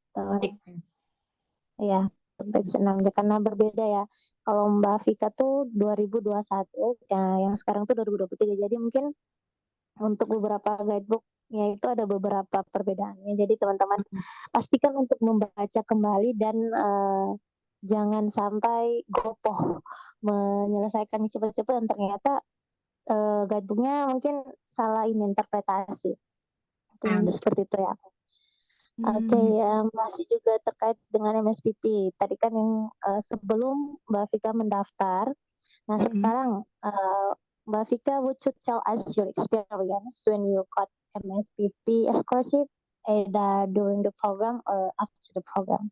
ya, batch 6 ya, karena berbeda ya. Kalau Mbak Vika tuh 2021 ya, yang sekarang tuh 2023. Jadi mungkin untuk beberapa guidebooknya itu ada beberapa perbedaannya. Jadi teman-teman pastikan untuk membaca kembali dan jangan sampai gopoh menyelesaikan cepat-cepat dan ternyata guidebooknya mungkin salah ini interpretasi. Seperti itu ya. Oke, masih juga terkait dengan MSPP. Tadi kan yang sebelum Mbak Vika mendaftar. Nah, sekarang Mbak Vika, would you tell us your experience when you got MSPP scholarship, either during the program or after the program?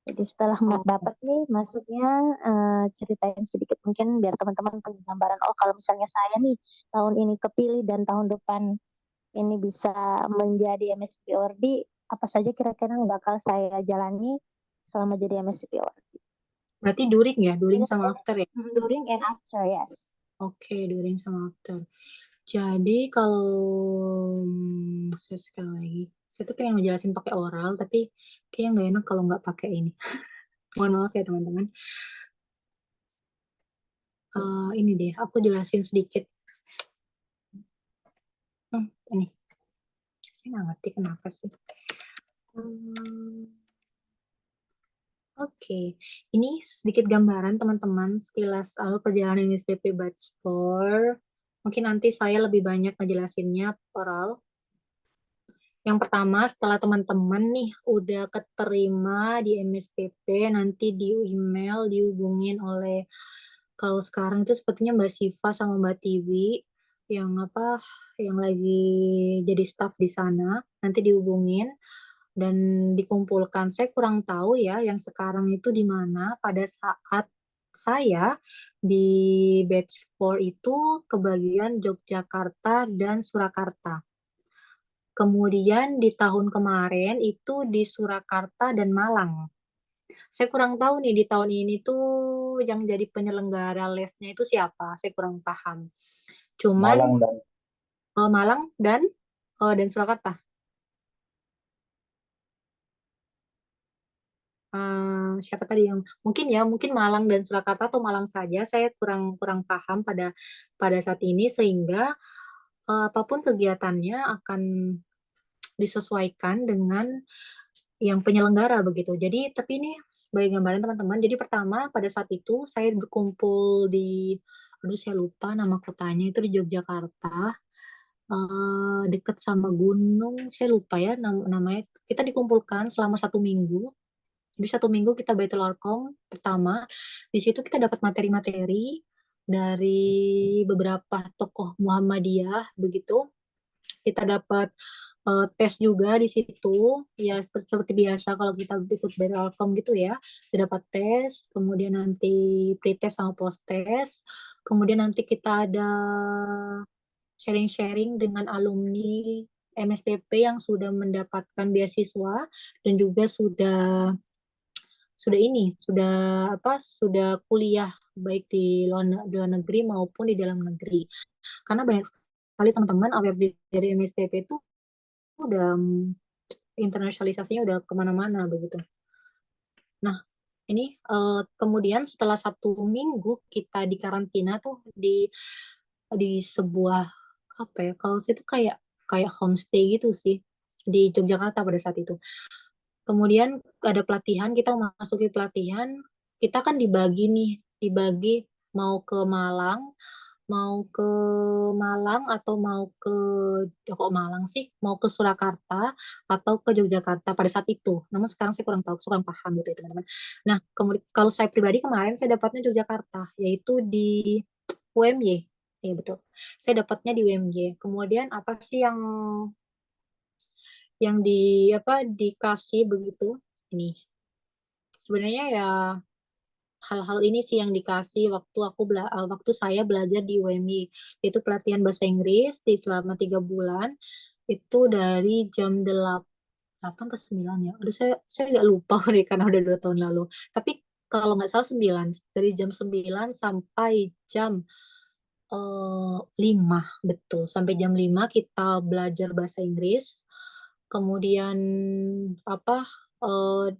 Jadi setelah dapat nih masuknya, ceritain sedikit mungkin biar teman-teman punya gambaran, oh kalau misalnya saya nih tahun ini kepilih dan tahun depan ini bisa menjadi MSP Ordi, apa saja kira-kira yang bakal saya jalani selama jadi MSP Ordi. Berarti during ya, during sama after ya? During and after, yes. Oke, during sama after. Jadi kalau saya sekali lagi, saya tuh pengen ngejelasin pakai oral, tapi kayaknya nggak enak kalau nggak pakai ini. Mohon maaf ya teman-teman. Ini deh, aku jelasin sedikit. Ini, saya nggak ngerti kenapa sih. Oke, ini sedikit gambaran teman-teman sekilas alur perjalanan SPP Batch 4. Mungkin nanti saya lebih banyak ngejelasinnya oral. Yang pertama, setelah teman-teman nih udah keterima di MSPP, nanti di email dihubungin oleh, kalau sekarang itu sepertinya Mbak Siva sama Mbak Tiwi yang yang lagi jadi staff di sana, nanti dihubungin dan dikumpulkan. Saya kurang tahu ya yang sekarang itu di mana. Pada saat saya di batch 4 itu kebagian Yogyakarta dan Surakarta. Kemudian di tahun kemarin itu di Surakarta dan Malang. Saya kurang tahu nih di tahun ini tuh yang jadi penyelenggara lesnya itu siapa. Saya kurang paham. Cuman Malang dan Surakarta. Siapa tadi yang mungkin Malang dan Surakarta atau Malang saja, saya kurang kurang paham pada pada saat ini, sehingga apapun kegiatannya akan disesuaikan dengan yang penyelenggara begitu. Jadi tapi ini sebagai gambaran teman-teman. Jadi pertama pada saat itu saya berkumpul di, aduh saya lupa nama kotanya, itu di Yogyakarta, dekat sama gunung, saya lupa ya namanya. Kita dikumpulkan selama 1 minggu. Jadi 1 minggu kita battle Orcom pertama. Di situ kita dapat materi-materi dari beberapa tokoh Muhammadiyah begitu. Kita dapat tes juga di situ. Ya seperti biasa kalau kita ikut battle Orcom gitu ya. Kita dapat tes, kemudian nanti pre-test sama post-test. Kemudian nanti kita ada sharing-sharing dengan alumni MSPP yang sudah mendapatkan beasiswa dan juga sudah kuliah baik di luar negeri maupun di dalam negeri. Karena banyak sekali teman-teman aware dari MSTP itu udah internasionalisasinya udah kemana-mana begitu. Nah, ini kemudian setelah 1 minggu kita di karantina tuh di sebuah apa ya, kalau itu kayak kayak homestay gitu sih di Yogyakarta pada saat itu. Kemudian ada pelatihan, kita masuki pelatihan, kita kan dibagi mau ke Malang, mau ke Malang atau mau ke, kok Malang sih, mau ke Surakarta atau ke Yogyakarta pada saat itu. Namun sekarang saya kurang tahu, kurang paham gitu ya teman-teman. Nah, kemudian kalau saya pribadi kemarin saya dapatnya Yogyakarta, yaitu di UMY. Iya betul. Saya dapatnya di UMY. Kemudian apa sih yang dikasih begitu ini sebenarnya ya hal-hal ini sih yang dikasih waktu saya belajar di UMI, yaitu pelatihan bahasa Inggris di selama 3 bulan itu dari jam 8 ke 9 ya. Aduh saya nggak lupa nih karena udah 2 tahun lalu. Tapi kalau nggak salah 9, dari jam 9 sampai jam 5, betul. Sampai jam 5 kita belajar bahasa Inggris. Kemudian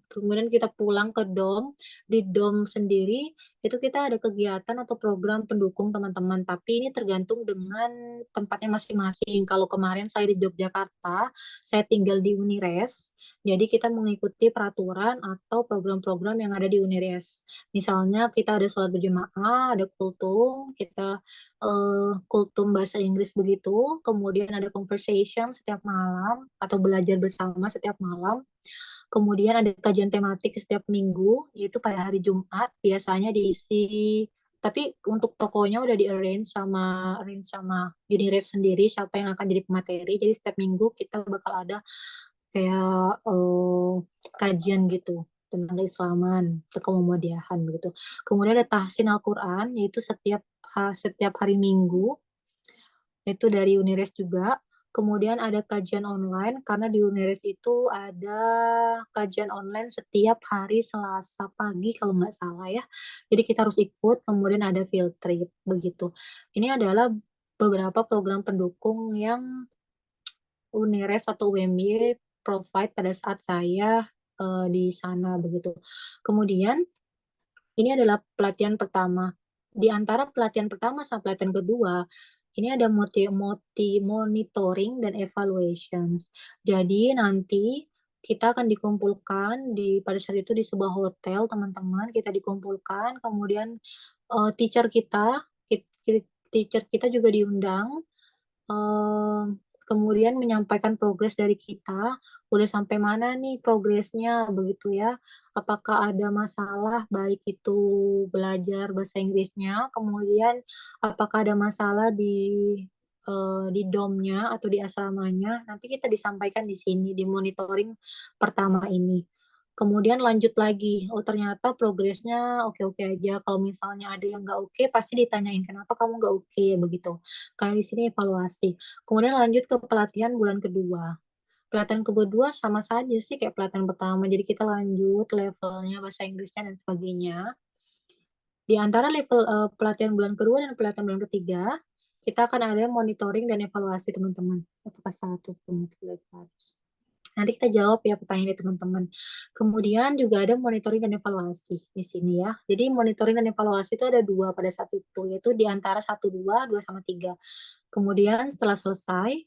kemudian kita pulang ke dom. Di dom sendiri itu kita ada kegiatan atau program pendukung teman-teman. Tapi ini tergantung dengan tempatnya masing-masing. Kalau kemarin saya di Yogyakarta, saya tinggal di Unires. Jadi kita mengikuti peraturan atau program-program yang ada di Unires. Misalnya kita ada sholat berjamaah, ada kultum, kita kultum bahasa Inggris begitu, kemudian ada conversation setiap malam atau belajar bersama setiap malam. Kemudian ada kajian tematik setiap minggu, yaitu pada hari Jumat biasanya diisi. Tapi untuk tokonya udah arrange sama Unires sendiri siapa yang akan jadi pemateri. Jadi setiap minggu kita bakal ada kayak kajian gitu. tentang keislaman, kemuhamadiyahan begitu. Kemudian ada tahsin Al-Quran, yaitu setiap hari Minggu, itu dari Unires juga. Kemudian ada kajian online, karena di Unires itu ada kajian online setiap hari Selasa pagi kalau nggak salah ya. Jadi kita harus ikut, kemudian ada field trip, begitu. Ini adalah beberapa program pendukung yang Unires atau UMY provide pada saat saya di sana, begitu. Kemudian ini adalah pelatihan pertama. Di antara pelatihan pertama sama pelatihan kedua, ini ada monitoring dan evaluations. Jadi nanti kita akan dikumpulkan pada saat itu di sebuah hotel, teman-teman. Kita dikumpulkan, kemudian teacher kita juga diundang, eh, kemudian menyampaikan progres dari kita, udah sampai mana nih progresnya, begitu ya. Apakah ada masalah, baik itu belajar bahasa Inggrisnya, kemudian apakah ada masalah di domnya atau di asramanya, nanti kita disampaikan di sini, di monitoring pertama ini. Kemudian lanjut lagi, oh ternyata progresnya oke-oke aja. Kalau misalnya ada yang nggak oke, pasti ditanyain kenapa kamu nggak oke, begitu. Karena di sini evaluasi. Kemudian lanjut ke pelatihan bulan kedua. Pelatihan kedua sama saja sih kayak pelatihan pertama. Jadi kita lanjut levelnya bahasa Inggrisnya dan sebagainya. Di antara level pelatihan bulan kedua dan pelatihan bulan ketiga, kita akan ada monitoring dan evaluasi teman-teman. Apakah satu pun harus. Nanti kita jawab ya pertanyaan dari teman-teman. Kemudian juga ada monitoring dan evaluasi di sini ya. Jadi monitoring dan evaluasi itu ada dua pada saat itu, yaitu di antara 1, 2, 2 sama 3. Kemudian setelah selesai,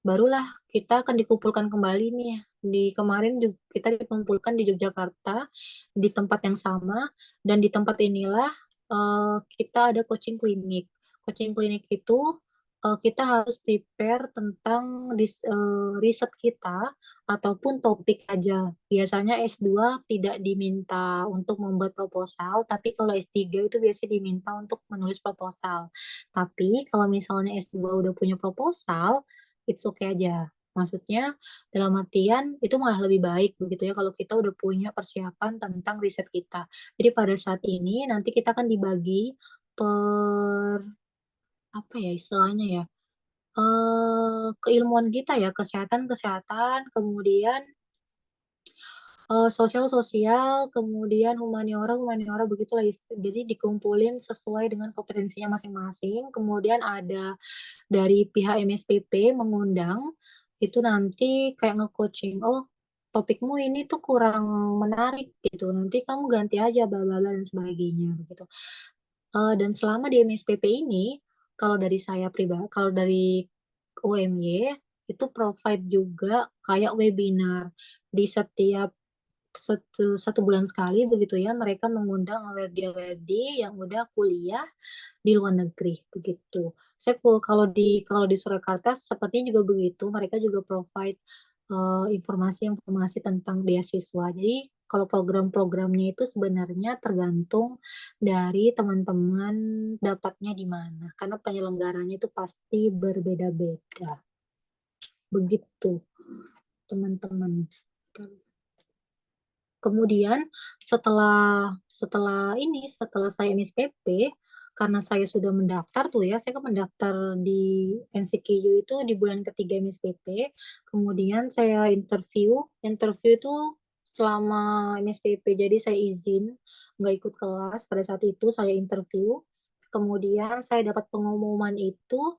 barulah kita akan dikumpulkan kembali nih. Kemarin juga kita dikumpulkan di Yogyakarta, di tempat yang sama, dan di tempat inilah kita ada coaching klinik. Coaching klinik itu kita harus prepare tentang riset kita ataupun topik aja. Biasanya S2 tidak diminta untuk membuat proposal, tapi kalau S3 itu biasanya diminta untuk menulis proposal. Tapi kalau misalnya S2 udah punya proposal, it's okay aja. Maksudnya dalam artian itu malah lebih baik begitu ya kalau kita udah punya persiapan tentang riset kita. Jadi pada saat ini nanti kita akan dibagi per apa ya istilahnya ya, keilmuan kita ya, kesehatan, kemudian sosial, kemudian humaniora begitulah. Jadi dikumpulin sesuai dengan kompetensinya masing-masing. Kemudian ada dari pihak MSPP mengundang, itu nanti kayak nge-coaching, oh topikmu ini tuh kurang menarik gitu, nanti kamu ganti aja bla bla bla dan sebagainya begitu. Dan selama di MSPP ini, kalau dari UMY itu provide juga kayak webinar di satu bulan sekali begitu ya, mereka mengundang awardi-awardi yang udah kuliah di luar negeri begitu. Kalau di Surakarta sepertinya juga begitu, mereka juga provide informasi-informasi tentang beasiswa. Jadi kalau program-programnya itu sebenarnya tergantung dari teman-teman dapatnya di mana, karena penyelenggaranya itu pasti berbeda-beda. Begitu, teman-teman. Kemudian setelah saya MSPP, karena saya sudah mendaftar tuh ya, saya kan mendaftar di NCQU itu di bulan ketiga MSPP. Kemudian saya interview itu selama MSPP, jadi saya izin nggak ikut kelas pada saat itu saya interview. Kemudian saya dapat pengumuman itu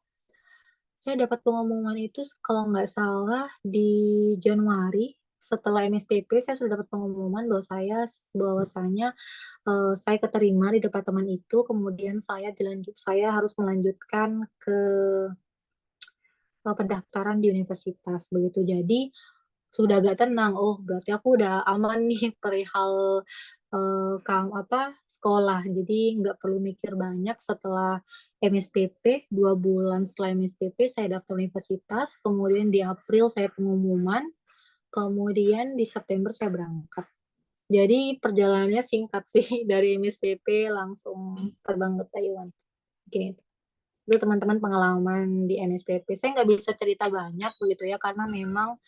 kalau nggak salah di Januari. Setelah MSPP saya sudah dapat pengumuman bahwasanya saya keterima di departemen itu. Kemudian saya harus melanjutkan ke pendaftaran di universitas begitu. Jadi sudah agak tenang. Oh, berarti aku udah aman nih perihal sekolah. Jadi nggak perlu mikir banyak. Setelah MSPP, 2 bulan setelah MSPP saya daftar universitas. Kemudian di April saya pengumuman. Kemudian di September saya berangkat. Jadi perjalanannya singkat sih dari MSPP langsung terbang ke Taiwan. Mungkin itu teman-teman pengalaman di MSPP. Saya nggak bisa cerita banyak begitu ya karena memang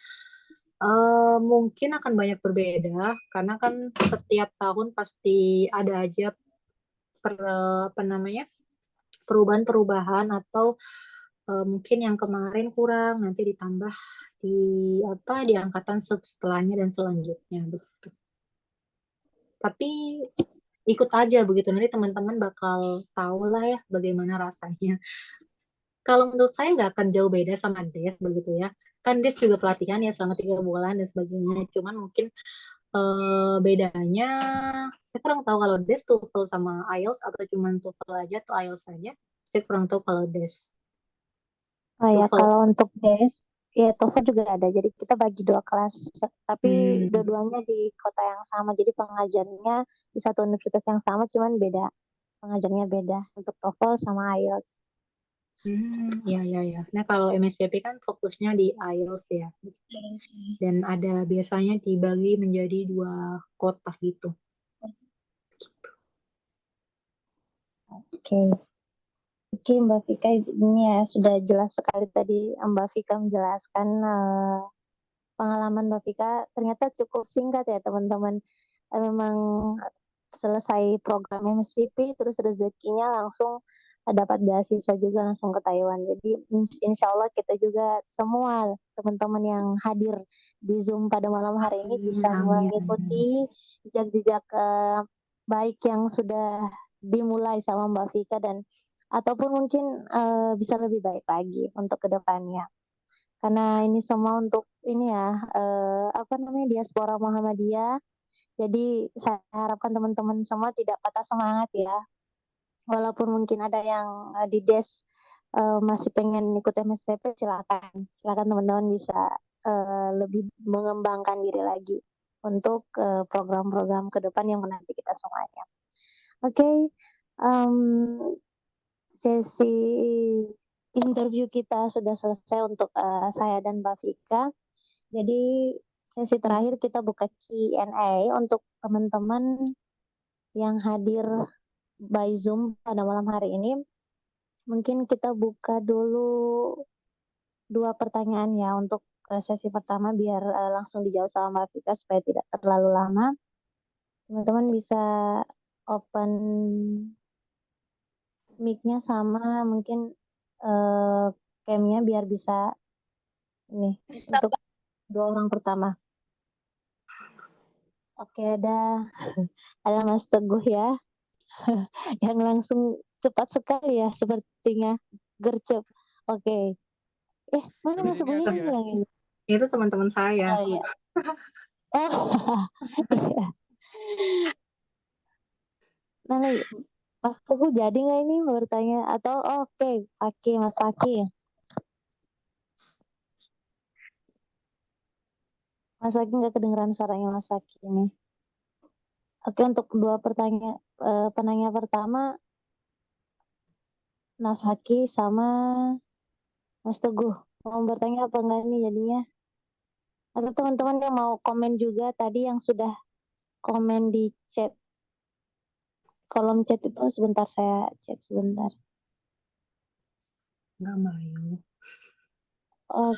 Mungkin akan banyak berbeda karena kan setiap tahun pasti ada aja apa namanya perubahan-perubahan atau mungkin yang kemarin kurang nanti ditambah di di angkatan setelahnya dan selanjutnya begitu. Tapi ikut aja begitu nanti teman-teman bakal tahu lah ya bagaimana rasanya. Kalau menurut saya nggak akan jauh beda sama DES begitu ya. Kan DES juga pelatihan ya selama 3 bulan dan sebagainya. Cuman mungkin bedanya saya kurang tahu kalau DES TOEFL sama IELTS atau cuman TOEFL aja atau IELTS saja. Saya kurang tahu kalau DES. Oh ya, TOEFL. kalau untuk DES, ya TOEFL juga ada. Jadi kita bagi 2 kelas, tapi Hmm. dua-duanya di kota yang sama. Jadi pengajarnya di satu universitas yang sama, cuman beda. Pengajarnya beda untuk TOEFL sama IELTS. Ya, ya, ya. Nah, kalau MSPP kan fokusnya di IELTS ya. Dan ada biasanya dibagi menjadi 2 kota gitu. Oke. Oke, Mbak Vika, ini ya sudah jelas sekali tadi Mbak Vika menjelaskan pengalaman Mbak Vika. Ternyata cukup singkat ya teman-teman. Memang selesai program MSPP, terus rezekinya langsung dapat beasiswa juga langsung ke Taiwan. Jadi insya Allah kita juga semua teman-teman yang hadir di Zoom pada malam hari ini bisa Amin. mengikuti jejak-jejak baik yang sudah dimulai sama Mbak Vika dan ataupun mungkin bisa lebih baik lagi untuk kedepannya. Karena ini semua untuk ini ya apa namanya diaspora Muhammadiyah. Jadi saya harapkan teman-teman semua tidak patah semangat ya. Walaupun mungkin ada yang di DES masih pengen ikut MSPP, silakan. Silakan teman-teman bisa lebih mengembangkan diri lagi untuk program-program ke depan yang menanti kita semuanya. Oke, em, sesi interview kita sudah selesai untuk saya dan Mbak Vika. Jadi sesi terakhir kita buka Q&A untuk teman-teman yang hadir by Zoom pada malam hari ini. Mungkin kita buka dulu 2 pertanyaan ya untuk sesi pertama biar langsung dijawab sama Mbak Vika supaya tidak terlalu lama. Teman-teman bisa open mic-nya sama mungkin cam-nya biar bisa ini untuk 2 orang pertama. Oke, ada Mas Teguh ya yang langsung cepat sekali ya sepertinya gercep. Oke. Mana Mas Teguhnya Itu, hilang ini? itu teman-teman saya. Oh iya. Oh, iya. Nah, nih, Mas Teguh jadi nggak ini bertanya atau oke, Faki, Mas Faki. Mas Faki nggak kedengeran suaranya Mas Faki ini. Oke, untuk penanya pertama Mas Faki sama Mas Teguh. Mau bertanya apa enggak nih jadinya? Atau teman-teman yang mau komen juga tadi yang sudah komen di chat. Kolom chat itu sebentar saya chat sebentar. Nggak mau. Oh,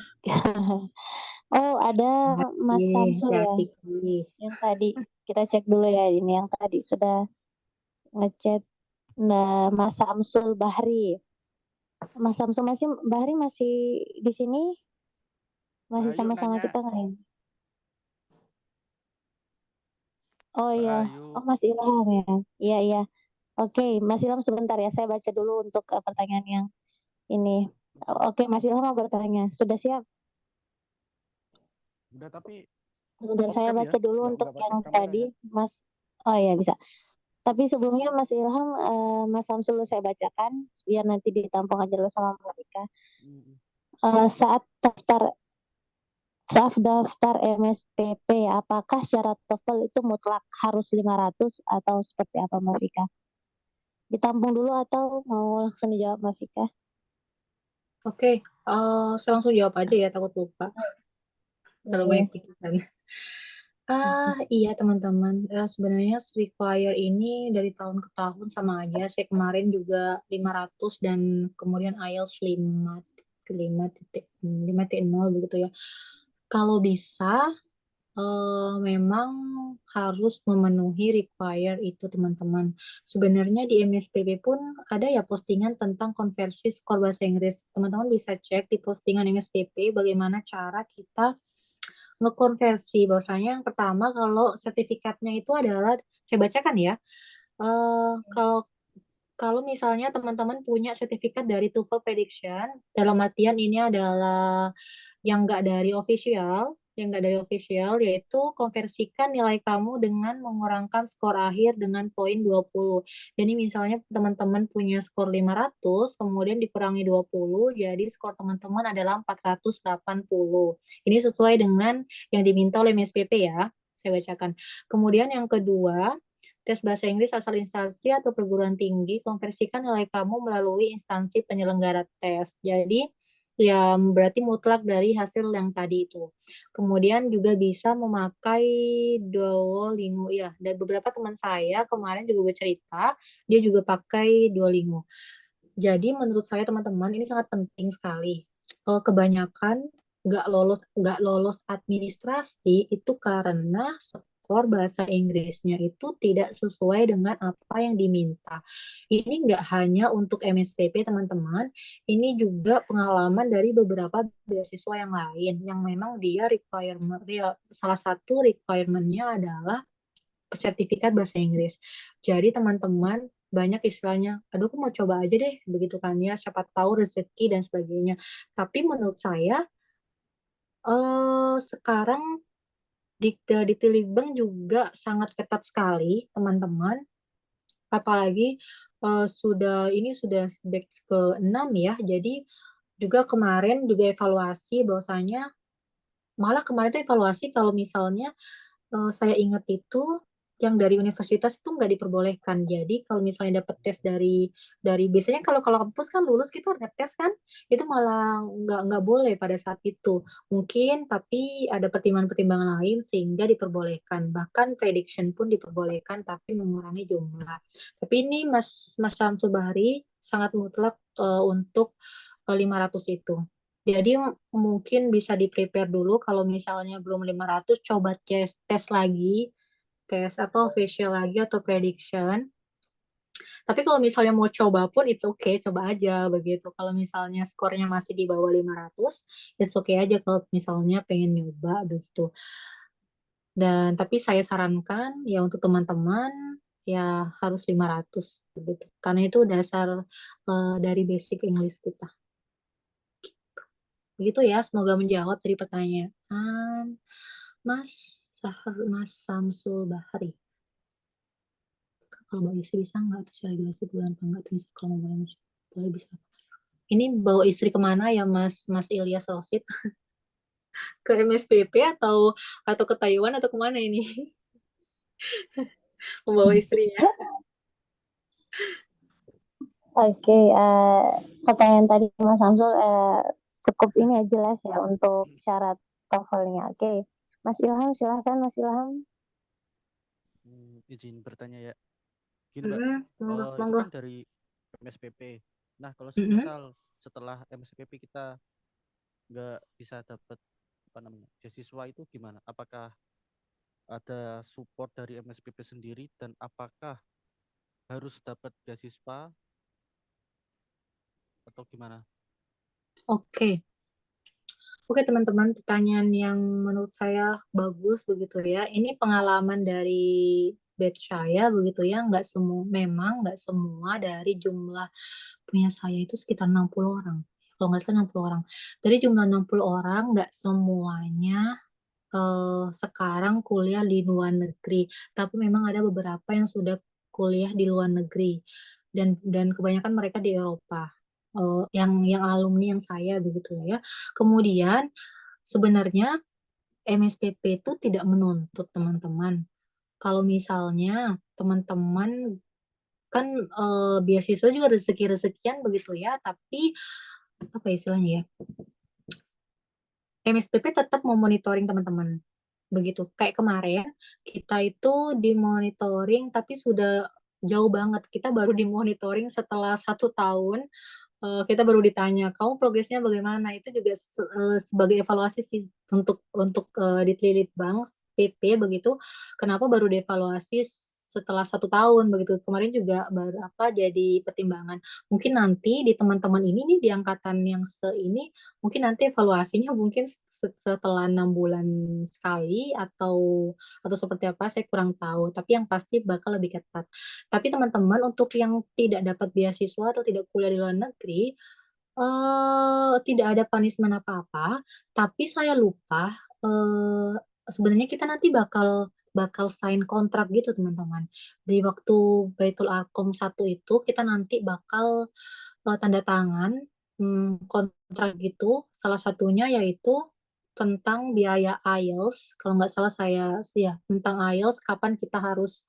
oh ada Mas Samsul ya Hati-hati. yang tadi. Kita cek dulu ya ini yang tadi sudah ngechat. Nah, Mas Samsul Bahri. Mas Samsul Bahri masih di sini? Masih Rahayu sama-sama nanya. kita nggak ini? Oh iya, Rahayu. oh Mas Ilham ya. Iya iya. Oke, Mas Ilham sebentar ya. Saya baca dulu untuk pertanyaan yang ini. Oke, Mas Ilham mau bertanya. Sudah siap? Udah tapi Sebentar off saya cam ya. baca dulu untuk Nggak pakai yang kamera tadi, ya. Mas. Oh ya bisa. Tapi sebelumnya Mas Ilham, Mas Samsul saya bacakan biar nanti ditampung aja dulu sama Mbak Rika. Saat daftar MSPP, apakah syarat TOEFL itu mutlak harus 500 atau seperti apa Mbak Rika? Ditampung dulu atau mau langsung dijawab Mbak Rika? Oke, saya langsung jawab aja ya, takut lupa. Terlalu banyak pikiran. Iya teman-teman, sebenarnya require ini dari tahun ke tahun sama aja. Saya kemarin juga 500 dan kemudian IELTS 5 5.0 begitu ya. Kalau bisa, memang harus memenuhi require itu teman-teman. Sebenarnya di MSPP pun ada ya postingan tentang konversi skor bahasa Inggris. Teman-teman bisa cek di postingan MSPP bagaimana cara kita ngekonversi. Bahwasanya yang pertama kalau sertifikatnya itu adalah, saya bacakan ya. Kalau kalau misalnya teman-teman punya sertifikat dari TOEFL Prediction, dalam artian ini adalah yang nggak dari official, yaitu konversikan nilai kamu dengan mengurangkan skor akhir dengan poin 20. Jadi misalnya teman-teman punya skor 500, kemudian dikurangi 20, jadi skor teman-teman adalah 480. Ini sesuai dengan yang diminta oleh MSPP ya, saya bacakan. Kemudian yang kedua, tes bahasa Inggris asal instansi atau perguruan tinggi, konversikan nilai kamu melalui instansi penyelenggara tes. Jadi, ya berarti mutlak dari hasil yang tadi itu. Kemudian juga bisa memakai Duolingo. Ya, dan beberapa teman saya kemarin juga bercerita, dia juga pakai Duolingo. Jadi menurut saya teman-teman ini sangat penting sekali. Kebanyakan nggak lolos administrasi itu karena skor bahasa Inggrisnya itu tidak sesuai dengan apa yang diminta. Ini nggak hanya untuk MSPP teman-teman, ini juga pengalaman dari beberapa beasiswa yang lain yang memang dia requirement ya, salah satu requirementnya adalah sertifikat bahasa Inggris. Jadi teman-teman banyak istilahnya, aduh aku mau coba aja deh, begitu kan ya, siapa tahu rezeki dan sebagainya. Tapi menurut saya sekarang di Tilibeng juga sangat ketat sekali teman-teman, apalagi sudah batch ke-6 ya, jadi juga kemarin juga evaluasi bahwasanya, malah kemarin tuh evaluasi kalau misalnya saya ingat itu yang dari universitas itu nggak diperbolehkan. Jadi kalau misalnya dapat tes dari biasanya kalau kampus kan lulus kita harus tes kan, itu malah nggak boleh pada saat itu. Mungkin tapi ada pertimbangan-pertimbangan lain sehingga diperbolehkan. Bahkan prediction pun diperbolehkan tapi mengurangi jumlah. Tapi ini Mas Samsul Bahri sangat mutlak untuk 500 itu. Jadi mungkin bisa di-prepare dulu kalau misalnya belum 500, coba tes lagi, tes apa official lagi atau prediction. Tapi kalau misalnya mau coba pun it's okay, coba aja begitu. Kalau misalnya skornya masih di bawah 500, it's okay aja kalau misalnya pengen nyoba begitu. Dan tapi saya sarankan ya untuk teman-teman ya harus 500 begitu. Karena itu dasar dari basic English kita. Begitu ya, semoga menjawab dari pertanyaan Mas Mas Samsul Bahri. Kalau bawa istri bisa nggak? Atau secara regulasi bulan apa nggak? Terus kalau mau boleh bisa. Ini bawa istri kemana ya Mas Ilyas Rosid? Ke MSPP atau ke Taiwan atau kemana ini? Membawa istrinya. Oke, pertanyaan tadi Mas Samsul cukup ini ya jelas ya untuk syarat TOEFL-nya. Oke, Mas Ilham silahkan Mas Ilham. Izin bertanya ya. Gini Mbak, itu Monggo. kan dari MSPP. Nah, kalau Mm-mm. semisal setelah MSPP kita nggak bisa dapat beasiswa itu gimana? Apakah ada support dari MSPP sendiri dan apakah harus dapat beasiswa atau gimana? Oke. Oke teman-teman, pertanyaan yang menurut saya bagus begitu ya. Ini pengalaman dari batch saya begitu ya. Memang nggak semua dari jumlah punya saya itu sekitar 60 orang. Kalau nggak salah 60 orang. Dari jumlah 60 orang, nggak semuanya sekarang kuliah di luar negeri. Tapi memang ada beberapa yang sudah kuliah di luar negeri. Dan kebanyakan mereka di Eropa. Yang alumni yang saya begitu ya. Kemudian sebenarnya MSPP itu tidak menuntut teman-teman. Kalau misalnya teman-teman kan beasiswa juga rezeki-rezekian begitu ya, tapi apa istilahnya ya? MSPP tetap memonitoring teman-teman. Begitu. Kayak kemarin kita itu dimonitoring tapi sudah jauh banget. Kita baru dimonitoring setelah 1 tahun kita baru ditanya, kamu progresnya bagaimana? Itu juga sebagai evaluasi sih untuk di Litbang PP begitu. Kenapa baru dievaluasi setelah 1 tahun begitu? Kemarin juga baru jadi pertimbangan. Mungkin nanti di teman-teman ini nih di angkatan yang ini mungkin nanti evaluasinya mungkin setelah 6 bulan sekali atau seperti apa saya kurang tahu. Tapi yang pasti bakal lebih ketat. Tapi teman-teman untuk yang tidak dapat beasiswa atau tidak kuliah di luar negeri, tidak ada punishment apa-apa. Tapi saya lupa, sebenarnya kita nanti bakal bakal sign kontrak gitu teman-teman. Di waktu Baitul Arqam 1 itu kita nanti bakal tanda tangan kontrak gitu. Salah satunya yaitu tentang biaya IELTS. Kalau nggak salah saya ya tentang IELTS kapan kita harus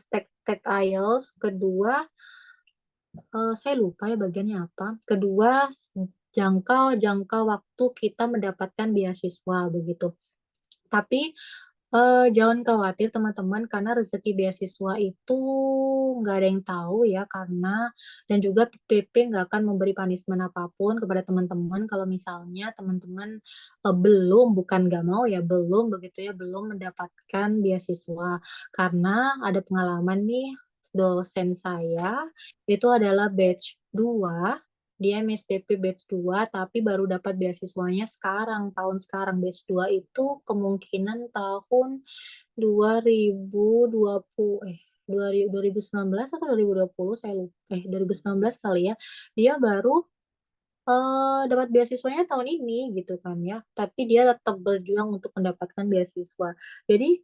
take IELTS. Kedua, saya lupa ya bagiannya apa. Kedua, jangka jangka waktu kita mendapatkan beasiswa begitu. Tapi jangan khawatir teman-teman karena rezeki beasiswa itu nggak ada yang tahu ya karena dan juga PP nggak akan memberi punishment apapun kepada teman-teman kalau misalnya teman-teman bukan nggak mau ya belum mendapatkan beasiswa karena ada pengalaman nih dosen saya itu adalah batch 2 dia MSTP batch 2 tapi baru dapat beasiswanya tahun sekarang batch 2 itu kemungkinan tahun 2020 2019 atau 2020 saya lupa 2019 kali ya dia baru dapat beasiswanya tahun ini gitu kan ya tapi dia tetap berjuang untuk mendapatkan beasiswa jadi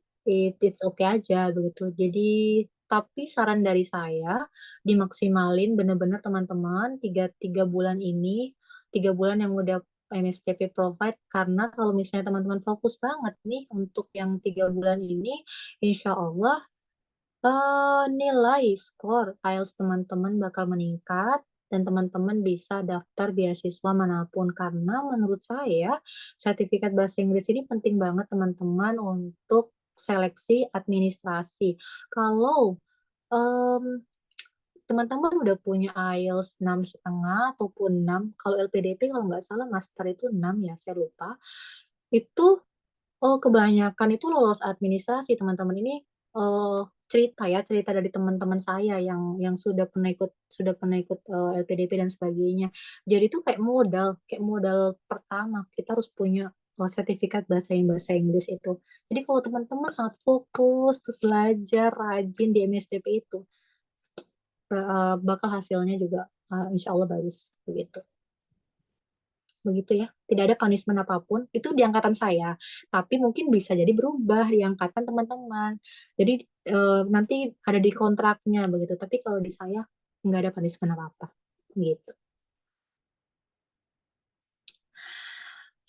it's okay aja begitu jadi tapi saran dari saya dimaksimalin bener-bener teman-teman tiga bulan ini 3 bulan yang udah MSTP provide karena kalau misalnya teman-teman fokus banget nih untuk yang 3 bulan ini insya Allah nilai skor IELTS teman-teman bakal meningkat dan teman-teman bisa daftar beasiswa manapun karena menurut saya sertifikat bahasa Inggris ini penting banget teman-teman untuk seleksi administrasi. Kalau em, teman-teman udah punya IELTS 6,5 ataupun 6, kalau LPDP kalau nggak salah master itu 6 ya, saya lupa. Itu kebanyakan itu lolos administrasi teman-teman ini eh, cerita dari teman-teman saya yang sudah pernah ikut LPDP dan sebagainya. Jadi itu kayak modal pertama kita harus punya sertifikat bahasa Inggris itu. Jadi kalau teman-teman sangat fokus terus belajar rajin di MSDP itu bakal hasilnya juga insya Allah bagus begitu. Begitu ya. Tidak ada punishment apapun. Itu di angkatan saya. Tapi mungkin bisa jadi berubah di angkatan teman-teman. Jadi nanti ada di kontraknya begitu. Tapi kalau di saya nggak ada punishment apa-apa. Gitu.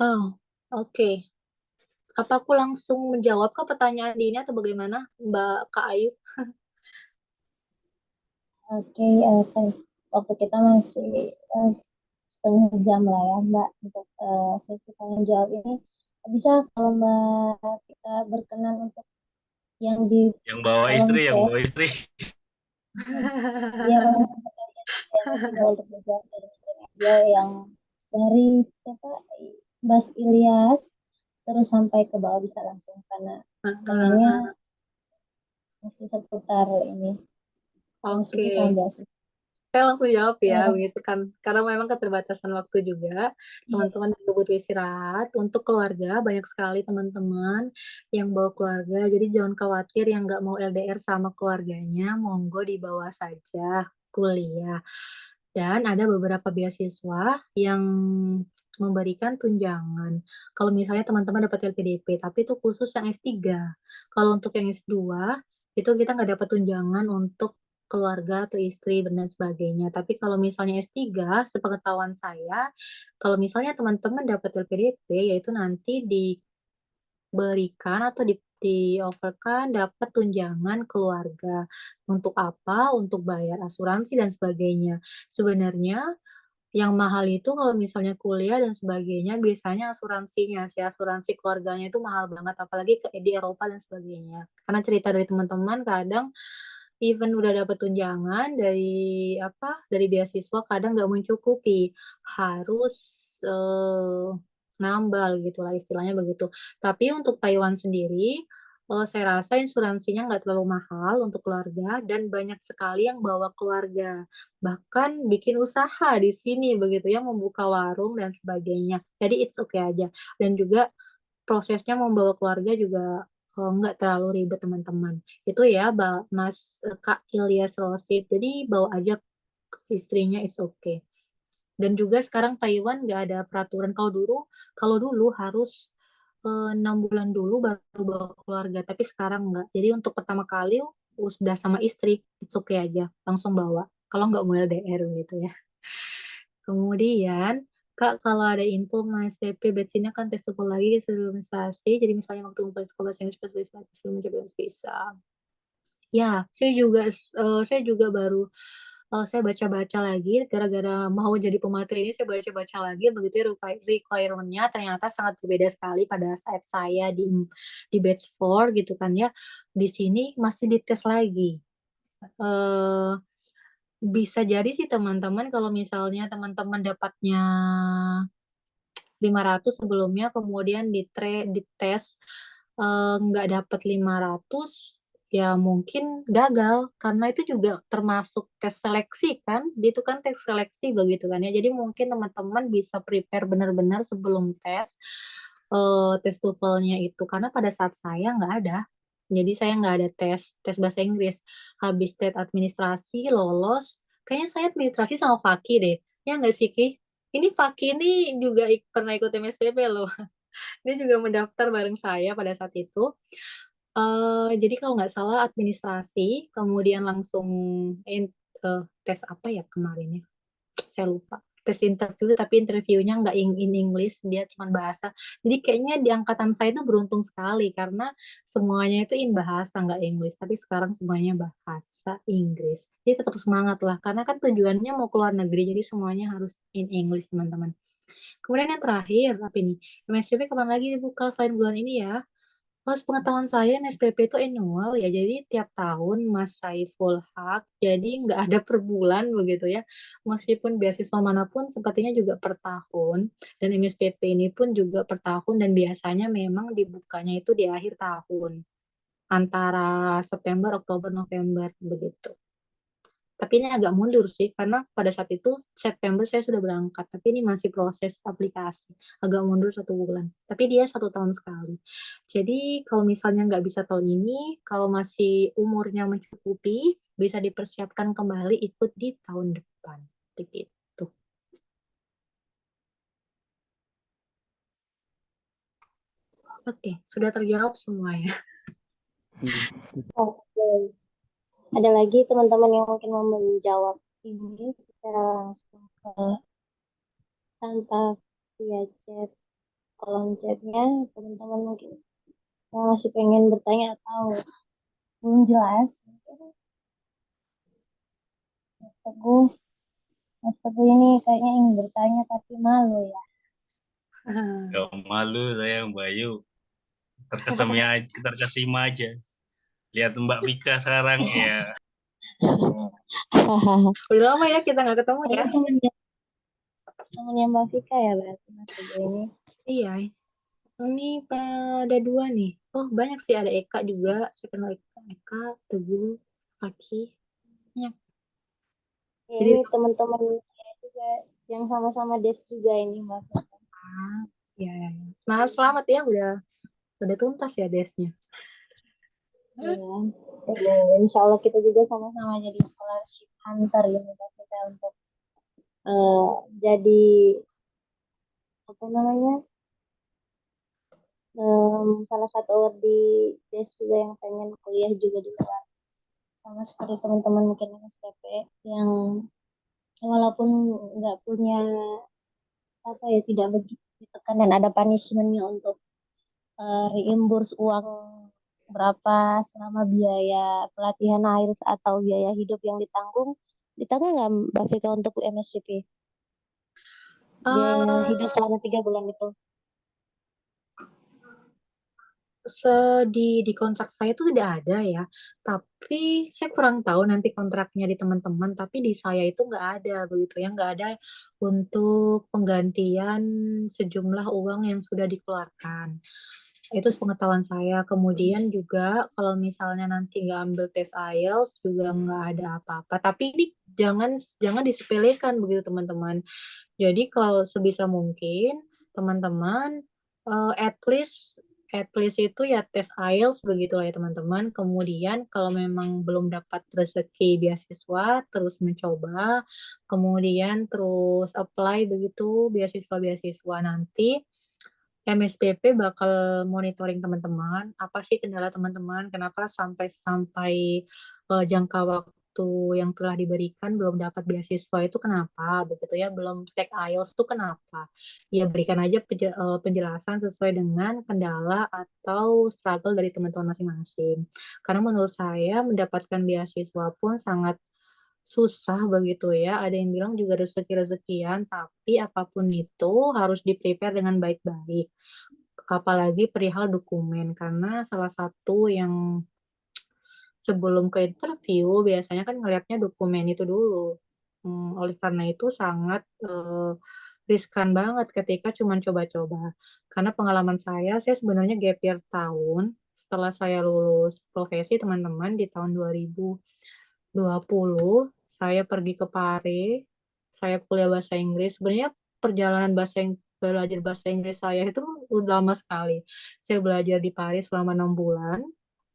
Oh, oke. Apa aku langsung menjawab ke pertanyaan ini atau bagaimana, Mbak Kak Ayu? Oke, waktu kita masih setengah jam lah ya Mbak untuk sesi tanya jawab ini. Bisa kalau Mbak kita berkenan untuk yang di Yang bawa kolom istri, yang chat, bawa istri. ya coba untuk menjawab dari dia yang dari siapa Bas Ilyas terus sampai ke bawah bisa langsung karena pertanyaannya masih seputar ini Oke. sama biasa. Saya langsung jawab ya, Ya, begitu kan. Karena memang keterbatasan waktu juga. Teman-teman juga butuh istirahat. Untuk keluarga, banyak sekali teman-teman yang bawa keluarga. Jadi jangan khawatir yang nggak mau LDR sama keluarganya, monggo dibawa saja kuliah. Dan ada beberapa beasiswa yang memberikan tunjangan. Kalau misalnya teman-teman dapat LPDP, tapi itu khusus yang S3. Kalau untuk yang S2, itu kita nggak dapat tunjangan untuk keluarga atau istri dan lain sebagainya. Tapi kalau misalnya S3, sepengetahuan saya, kalau misalnya teman-teman dapat LPDP, yaitu nanti diberikan atau di-offerkan dapat tunjangan keluarga. Untuk apa? Untuk bayar asuransi dan sebagainya. Sebenarnya yang mahal itu kalau misalnya kuliah dan sebagainya biasanya asuransinya sih asuransi keluarganya itu mahal banget apalagi di Eropa dan sebagainya karena cerita dari teman-teman kadang even udah dapat tunjangan dari beasiswa kadang nggak mencukupi, harus nambal gitu lah istilahnya begitu. Tapi untuk Taiwan sendiri, saya rasa insuransinya nggak terlalu mahal untuk keluarga dan banyak sekali yang bawa keluarga, bahkan bikin usaha di sini begitu ya, membuka warung dan sebagainya. Jadi it's okay aja. Dan juga prosesnya membawa keluarga juga nggak terlalu ribet teman-teman. Itu ya, Kak Ilyas Rosid. Jadi bawa aja istrinya, it's okay. Dan juga sekarang Taiwan nggak ada peraturan. Kalau dulu harus 6 bulan dulu baru bawa keluarga. Tapi sekarang nggak. Jadi untuk pertama kali sudah sama istri, it's okay aja, langsung bawa. Kalau nggak mau LDR gitu ya. Kemudian, Kak, kalau ada info Mas PP batch-nya kan tes TOEFL lagi sebelum administrasi. Jadi misalnya waktu ngumpulin sekolah bahasa Inggris spesialis sebelum mencapai bisa. Ya, saya juga baru saya baca-baca lagi gara-gara mau jadi pemateri ini saya baca-baca lagi begitu ya requirement-nya ternyata sangat berbeda sekali pada saat saya di batch 4 gitu kan ya. Di sini masih dites lagi. Eh bisa jadi sih teman-teman kalau misalnya teman-teman dapatnya 500 sebelumnya kemudian dites nggak dapat 500 ya mungkin gagal karena itu juga termasuk tes seleksi kan itu kan tes seleksi begitu kan ya jadi mungkin teman-teman bisa prepare benar-benar sebelum tes TOEFL-nya itu karena pada saat saya nggak ada jadi saya nggak ada tes tes bahasa Inggris habis tes administrasi lolos kayaknya saya administrasi sama Faki deh ya nggak sih Ki ini Faki ini juga pernah ikut MSPP loh. Dia juga mendaftar bareng saya pada saat itu. Jadi kalau nggak salah administrasi, kemudian langsung tes apa ya kemarinnya? Saya lupa. Tes interview, tapi interviewnya nggak in English, dia cuma bahasa. Jadi kayaknya di angkatan saya itu beruntung sekali karena semuanya itu in bahasa, nggak English. Tapi sekarang semuanya bahasa Inggris. Jadi tetap semangat lah, karena kan tujuannya mau keluar negeri, jadi semuanya harus in English, teman-teman. Kemudian yang terakhir, apa ini? MSCP kapan lagi dibuka selain bulan ini ya? Pas pengetahuan saya MSPP itu annual ya, jadi tiap tahun Mas Saiful Haq, jadi nggak ada per bulan begitu ya. Meskipun beasiswa manapun sepertinya juga per tahun, dan MSPP ini pun juga per tahun, dan biasanya memang dibukanya itu di akhir tahun, antara September, Oktober, November, begitu. Tapi ini agak mundur sih, karena pada saat itu September saya sudah berangkat, tapi ini masih proses aplikasi, agak mundur 1 bulan. Tapi dia 1 tahun sekali. Jadi kalau misalnya nggak bisa tahun ini, kalau masih umurnya mencukupi, bisa dipersiapkan kembali ikut di tahun depan. Begitu. Oke, sudah terjawab semuanya. Oke. Ada lagi teman-teman yang mungkin mau menjawab ini secara langsung tanpa via chat kolom chatnya, teman-teman mungkin yang masih pengen bertanya atau belum jelas, mungkin Mas Teguh ini kayaknya ingin bertanya tapi malu ya. Gak malu saya Mbak Ayu. Terkesima aja. Lihat Mbak Vika sekarang ya. Udah lama ya kita nggak ketemu ya. Temennya Mbak Vika ya berarti Mas Teguh ini. Iya, ini ada 2 nih. Oh banyak sih, ada Eka juga. Saya kenal Eka, Teguh, Aki. Banyak. Ya, Jadi ini teman-teman saya juga yang sama-sama des juga ini Mbak Vika. ya, ya. Selamat ya udah tuntas ya desnya. Iya. Insya Allah kita juga sama-sama jadi scholarship hunter ya Mbak Vika untuk jadi apa namanya salah satu award di DES juga yang pengen kuliah juga di luar sama seperti teman-teman mungkin SPP yang walaupun nggak punya apa ya tidak begitu ditekan dan ada punishmentnya untuk reimburse uang berapa selama biaya pelatihan IELTS atau biaya hidup yang ditanggung nggak Mbak Vika untuk MSCP biaya Eh, hidup selama 3 bulan itu? di kontrak saya itu tidak ada ya, tapi saya kurang tahu nanti kontraknya di teman-teman, tapi di saya itu nggak ada begitu ya, nggak ada untuk penggantian sejumlah uang yang sudah dikeluarkan. Itu sepengetahuan saya. Kemudian juga kalau misalnya nanti nggak ambil tes IELTS juga nggak ada apa-apa. Tapi ini jangan jangan disepelekan begitu teman-teman. Jadi kalau sebisa mungkin teman-teman at least itu ya tes IELTS begitulah ya teman-teman. Kemudian kalau memang belum dapat rezeki beasiswa terus mencoba, kemudian terus apply begitu beasiswa-beasiswa nanti. MSPP bakal monitoring teman-teman, apa sih kendala teman-teman, kenapa sampai sampai jangka waktu yang telah diberikan belum dapat beasiswa itu kenapa, begitu ya, belum take IELTS itu kenapa. Ya berikan aja penjelasan sesuai dengan kendala atau struggle dari teman-teman masing-masing. Karena menurut saya mendapatkan beasiswa pun sangat susah begitu ya. Ada yang bilang juga rezeki-rezekian, tapi apapun itu harus di-prepare dengan baik-baik. Apalagi perihal dokumen, karena salah satu yang sebelum ke interview biasanya kan ngelihatnya dokumen itu dulu. Oleh karena itu sangat riskan banget ketika cuma coba-coba. Karena pengalaman saya sebenarnya gap year tahun setelah saya lulus profesi teman-teman di tahun 2020, saya pergi ke Pare, saya kuliah bahasa Inggris. Sebenarnya perjalanan belajar bahasa Inggris saya itu udah lama sekali. Saya belajar di Paris selama 6 bulan,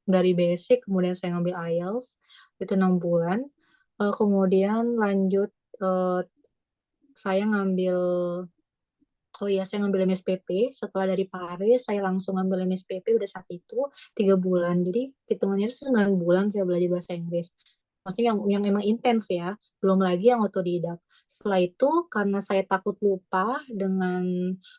dari basic, kemudian saya ngambil IELTS, itu 6 bulan. Kemudian lanjut, eh, saya ngambil Oh iya, saya ngambil MSPP. Setelah dari Paris, saya langsung ngambil MSPP udah saat itu 3 bulan. Jadi hitungannya itu 9 bulan saya belajar bahasa Inggris. Maksudnya yang emang intens ya, belum lagi yang otodidak. Setelah itu, karena saya takut lupa dengan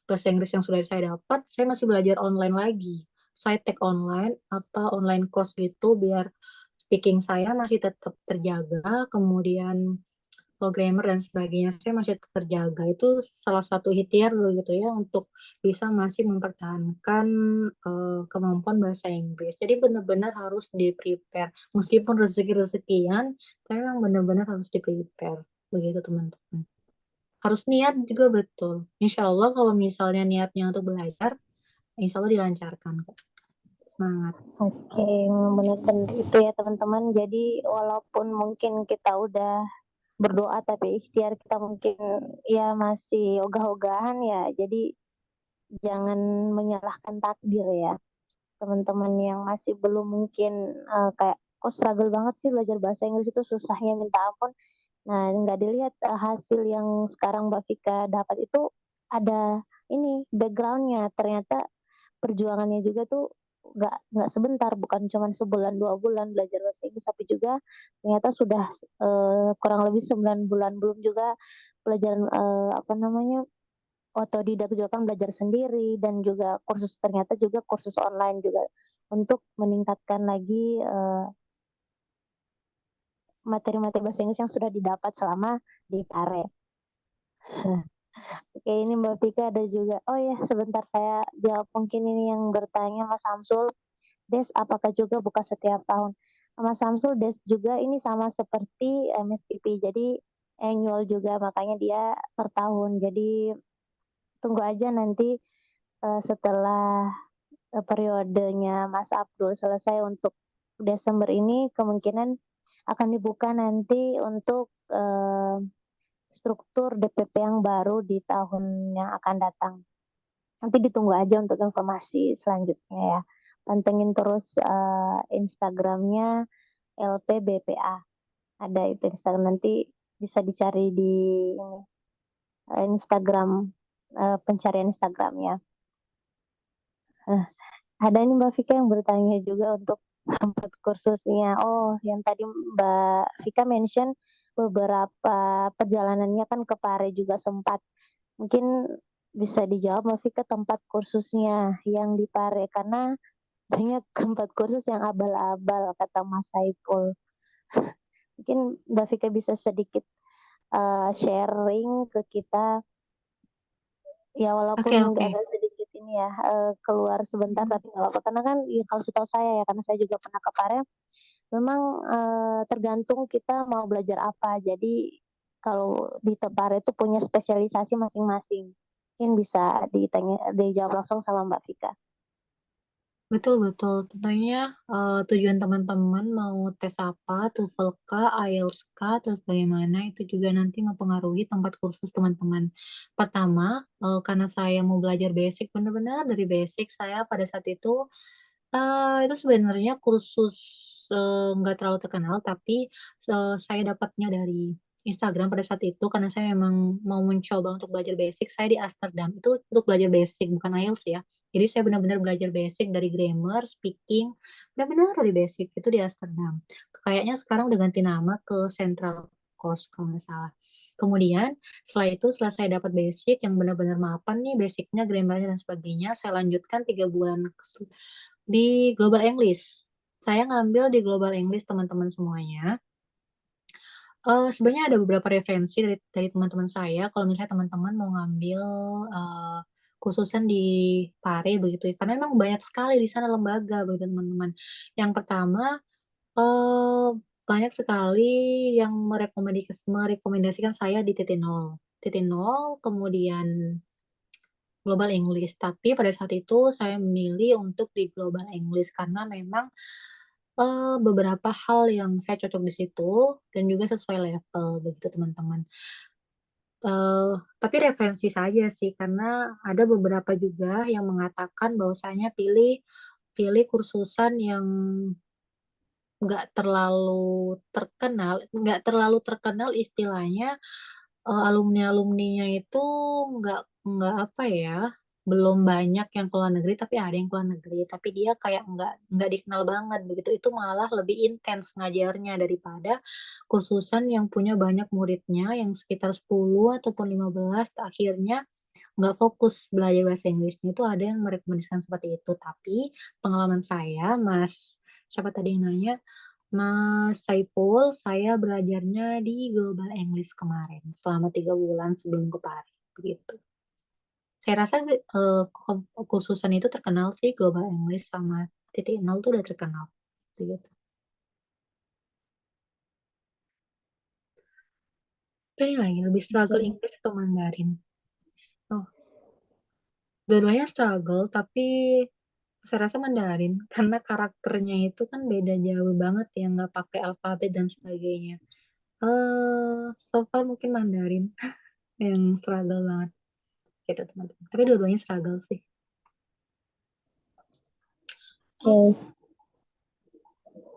bahasa Inggris yang sudah saya dapat, saya masih belajar online lagi. Saya take online, online course gitu, biar speaking saya masih tetap terjaga, kemudian grammar dan sebagainya saya masih terjaga. Itu salah satu ikhtiar begitu ya untuk bisa masih mempertahankan kemampuan bahasa Inggris. Jadi benar-benar harus di-prepare. Meskipun rezeki-rezekian, tapi memang benar-benar harus di-prepare. Begitu teman-teman. Harus niat juga betul. Insya Allah kalau misalnya niatnya untuk belajar, insya Allah dilancarkan kok. Semangat. Oke, benar-benar itu ya teman-teman. Jadi walaupun mungkin kita udah berdoa tapi ikhtiar kita mungkin ya masih ogah-ogahan ya. Jadi jangan menyalahkan takdir ya. Teman-teman yang masih belum mungkin kayak kok struggle banget sih belajar bahasa Inggris itu susahnya minta ampun. Nah, nggak dilihat hasil yang sekarang Mbak Vika dapat itu ada ini backgroundnya. Ternyata perjuangannya juga tuh nggak sebentar, bukan cuma sebulan 2 bulan belajar bahasa Inggris, tapi juga ternyata sudah kurang lebih 9 bulan, belum juga pelajaran apa namanya otodidak juga kan belajar sendiri dan juga kursus ternyata juga kursus online juga untuk meningkatkan lagi materi-materi bahasa Inggris yang sudah didapat selama di Pare. Oke, ini Mbak Vika ada juga. Oh ya, sebentar saya jawab mungkin ini yang bertanya Mas Samsul. Des, apakah juga buka setiap tahun? Mas Samsul, Des juga ini sama seperti MSPP, jadi annual juga, makanya dia per tahun. Jadi tunggu aja nanti setelah periodenya Mas Abdul selesai untuk Desember ini, kemungkinan akan dibuka nanti untuk struktur DPP yang baru di tahun yang akan datang. Nanti ditunggu aja untuk informasi selanjutnya ya. Pantengin terus Instagramnya LPBPA. Ada itu Instagram, nanti bisa dicari di Instagram, pencarian Instagramnya. Ada ini Mbak Vika yang bertanya juga untuk tempat kursusnya. Oh, yang tadi Mbak Vika mention beberapa perjalanannya kan ke Pare juga sempat. Mungkin bisa dijawab Mbak Vika tempat kursusnya yang di Pare, karena banyak tempat kursus yang abal-abal kata Mas Saiful. Mungkin Mbak Vika bisa sedikit sharing ke kita ya, walaupun Oke. agak sedikit ini ini ya keluar sebentar tapi nggak apa-apa karena kan ya, kalau setahu saya ya karena saya juga pernah ke Pare memang tergantung kita mau belajar apa. Jadi kalau di Pare itu punya spesialisasi masing-masing. Mungkin bisa dijawab langsung sama Mbak Vika. Betul, betul. Tentunya tujuan teman-teman mau tes apa, TOEFL kah, IELTS kah, atau bagaimana, itu juga nanti mempengaruhi tempat kursus teman-teman. Pertama, karena saya mau belajar basic, benar-benar dari basic, saya pada saat itu sebenarnya kursus nggak terlalu terkenal, tapi saya dapatnya dari Instagram pada saat itu, karena saya memang mau mencoba untuk belajar basic, saya di Amsterdam. Itu untuk belajar basic, bukan IELTS ya. Jadi saya benar-benar belajar basic dari grammar, speaking, benar-benar dari basic itu di Amsterdam. Kayaknya sekarang udah ganti nama ke Central Course kalau nggak salah. Kemudian setelah itu, setelah saya dapat basic yang benar-benar mapan nih, basicnya, grammarnya dan sebagainya, saya lanjutkan 3 bulan di Global English. Saya ngambil di Global English teman-teman semuanya. Sebenarnya ada beberapa referensi dari teman-teman saya, kalau misalnya teman-teman mau ngambil khususan di Pare begitu ya, karena memang banyak sekali di sana lembaga begitu teman-teman. Yang pertama, eh, banyak sekali yang merekomendasikan saya di TT0. TT0, kemudian Global English. Tapi pada saat itu saya memilih untuk di Global English karena memang beberapa hal yang saya cocok di situ dan juga sesuai level begitu teman-teman. Eh, tapi referensi saja sih karena ada beberapa juga yang mengatakan bahwasanya pilih pilih kursusan yang nggak terlalu terkenal istilahnya, alumni-alumninya itu nggak apa ya, belum banyak yang ke luar negeri tapi ada yang ke luar negeri tapi dia kayak nggak dikenal banget begitu, itu malah lebih intens ngajarnya daripada kursusan yang punya banyak muridnya yang sekitar 10 ataupun 15 akhirnya nggak fokus belajar bahasa Inggrisnya. Itu ada yang merekomendasikan seperti itu, tapi pengalaman saya, siapa tadi yang nanya, Mas Saiful, saya belajarnya di Global English kemarin selama 3 bulan sebelum ke Paris, begitu. Saya rasa khususan itu terkenal sih, Global English sama titik nol tuh udah terkenal, begitu. Tapi lagi lebih struggle Inggris atau Mandarin? Oh, dua-duanya struggle, tapi saya rasa Mandarin karena karakternya itu kan beda jauh banget ya, nggak pakai alfabet dan sebagainya. So far mungkin Mandarin yang struggle banget gitu teman-teman. Tapi dua-duanya struggle sih.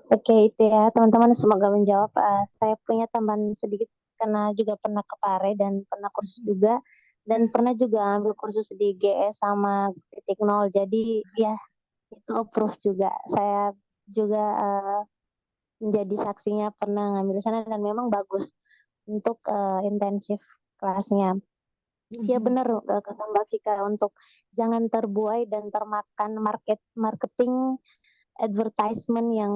Oke, itu ya teman-teman semoga menjawab. Saya punya tambahan sedikit karena juga pernah ke Pare dan pernah kursus juga dan pernah juga ambil kursus di GS sama titik nol. Jadi ya itu approve juga. Saya juga menjadi saksinya pernah ngambil di sana dan memang bagus untuk intensif kelasnya. Ya benar kata Mbak Vika untuk jangan terbuai dan termakan marketing advertisement yang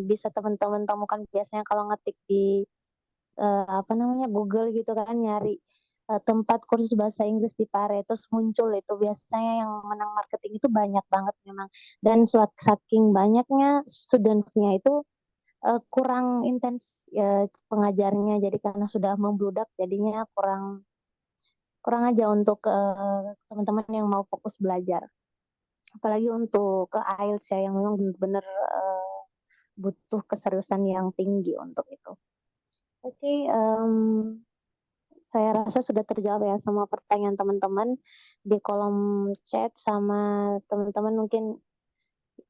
bisa teman-teman temukan biasanya kalau ngetik di Google gitu kan nyari tempat kursus bahasa Inggris di Pare terus muncul itu biasanya yang menang marketing itu banyak banget memang dan saking banyaknya studentsnya itu kurang intens pengajarnya jadi karena sudah membludak jadinya kurang kurang aja untuk teman-teman yang mau fokus belajar apalagi untuk ke IELTS ya yang memang benar-benar butuh keseriusan yang tinggi untuk itu. Oke, saya rasa sudah terjawab ya semua pertanyaan teman-teman di kolom chat sama teman-teman mungkin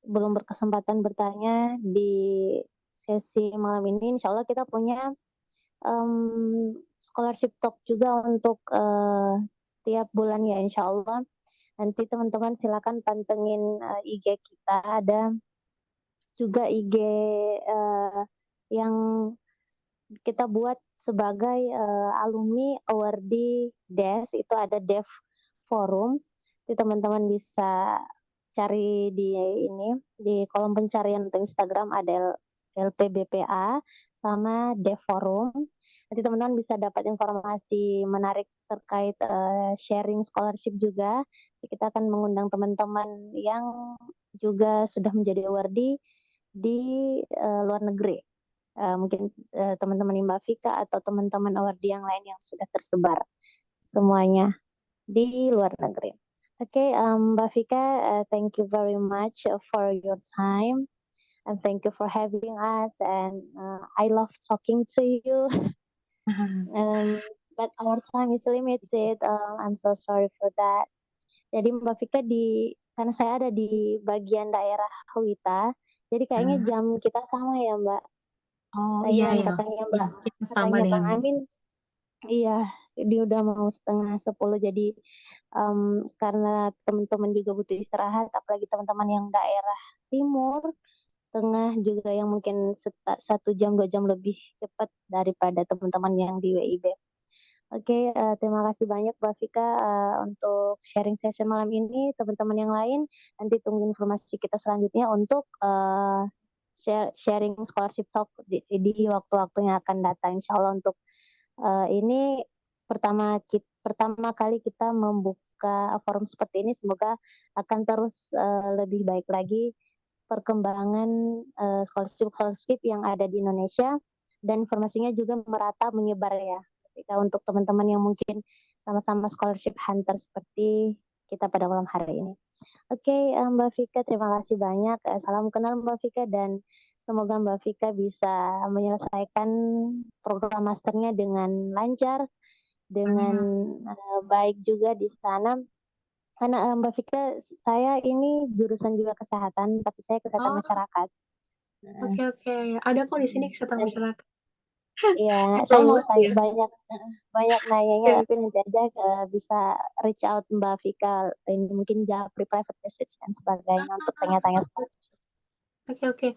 belum berkesempatan bertanya di sesi malam ini. Insya Allah kita punya scholarship talk juga untuk tiap bulan ya Insya Allah. Nanti teman-teman silakan pantengin IG kita ada juga IG yang kita buat sebagai alumni awardee desk itu ada dev forum itu teman-teman bisa cari di ini di kolom pencarian untuk Instagram ada LPBPA sama dev forum nanti teman-teman bisa dapat informasi menarik terkait sharing scholarship juga. Kita akan mengundang teman-teman yang juga sudah menjadi awardee di luar negeri. Mungkin teman-teman Mbak Vika atau teman-teman awardee yang lain yang sudah tersebar semuanya di luar negeri. Oke, Mbak Vika, thank you very much for your time and thank you for having us. And I love talking to you. But our time is limited. I'm so sorry for that. Jadi Mbak Vika karena saya ada di bagian daerah Wita, jadi kayaknya jam kita sama ya Mbak. Oh iya Kayaknya ya, katanya ya kita sama katanya Bang dengan Amin, iya, dia udah mau 9:30. Jadi karena teman-teman juga butuh istirahat, apalagi teman-teman yang daerah timur, tengah juga yang mungkin 1 jam 2 jam lebih cepat daripada teman-teman yang di WIB. Oke, terima kasih banyak Mbak Vika untuk sharing session malam ini. Teman-teman yang lain nanti tunggu informasi kita selanjutnya untuk sharing scholarship talk di waktu-waktu yang akan datang. Insya Allah untuk ini pertama kali kita membuka forum seperti ini. Semoga akan terus lebih baik lagi perkembangan scholarship yang ada di Indonesia, dan informasinya juga merata menyebar ya. Ketika untuk teman-teman yang mungkin sama-sama scholarship hunter seperti kita pada malam hari ini. Oke, Mbak Vika, terima kasih banyak. Salam kenal Mbak Vika, dan semoga Mbak Vika bisa menyelesaikan program masternya dengan lancar, dengan baik juga di sana. Karena Mbak Vika, saya ini jurusan juga kesehatan, tapi saya kesehatan masyarakat. Oke. Ada kok di sini kesehatan masyarakat. Iya, Bisa saya mau luas tanya ya. banyak nanyanya, tapi nanti aja bisa reach out Mbak Vika, ini mungkin japri private message dan sebagainya untuk tanya-tanya. Oke.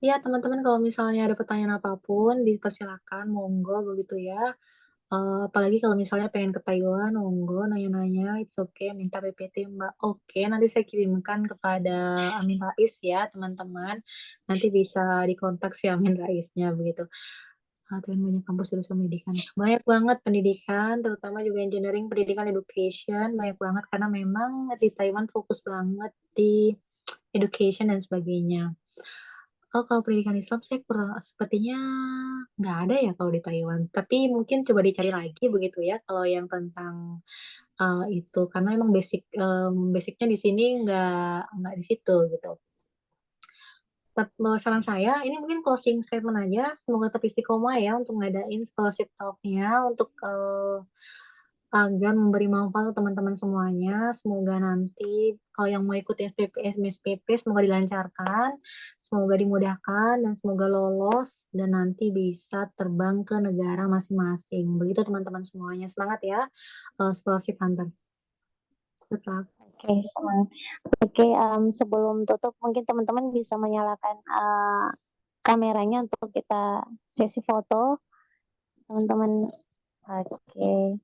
Ya teman-teman, kalau misalnya ada pertanyaan apapun, dipersilakan, monggo begitu ya. Apalagi kalau misalnya pengen ke Taiwan, monggo nanya-nanya, it's okay, minta PPT Mbak. Oke, nanti saya kirimkan kepada Amin Rais ya teman-teman. Nanti bisa dikontak si Amin Raisnya begitu. Tuhan, banyak kampus jurusan pendidikan. Banyak banget pendidikan, terutama juga engineering, pendidikan, education, banyak banget karena memang di Taiwan fokus banget di education dan sebagainya. Kalau pendidikan Islam saya kurang, sepertinya nggak ada ya kalau di Taiwan. Tapi mungkin coba dicari lagi begitu ya kalau yang tentang itu, karena emang basicnya di sini nggak di situ gitu. Saran saya, ini mungkin closing statement aja. Semoga tetap istiqomah ya untuk ngadain scholarship talk-nya untuk agar memberi manfaat untuk teman-teman semuanya. Semoga nanti kalau yang mau ikut SPP, MSPP, semoga dilancarkan, semoga dimudahkan, dan semoga lolos dan nanti bisa terbang ke negara masing-masing. Begitu teman-teman semuanya. Semangat ya, scholarship hunter. Good luck. Oke, semangat. Oke, sebelum tutup mungkin teman-teman bisa menyalakan kameranya untuk kita sesi foto, teman-teman. Oke.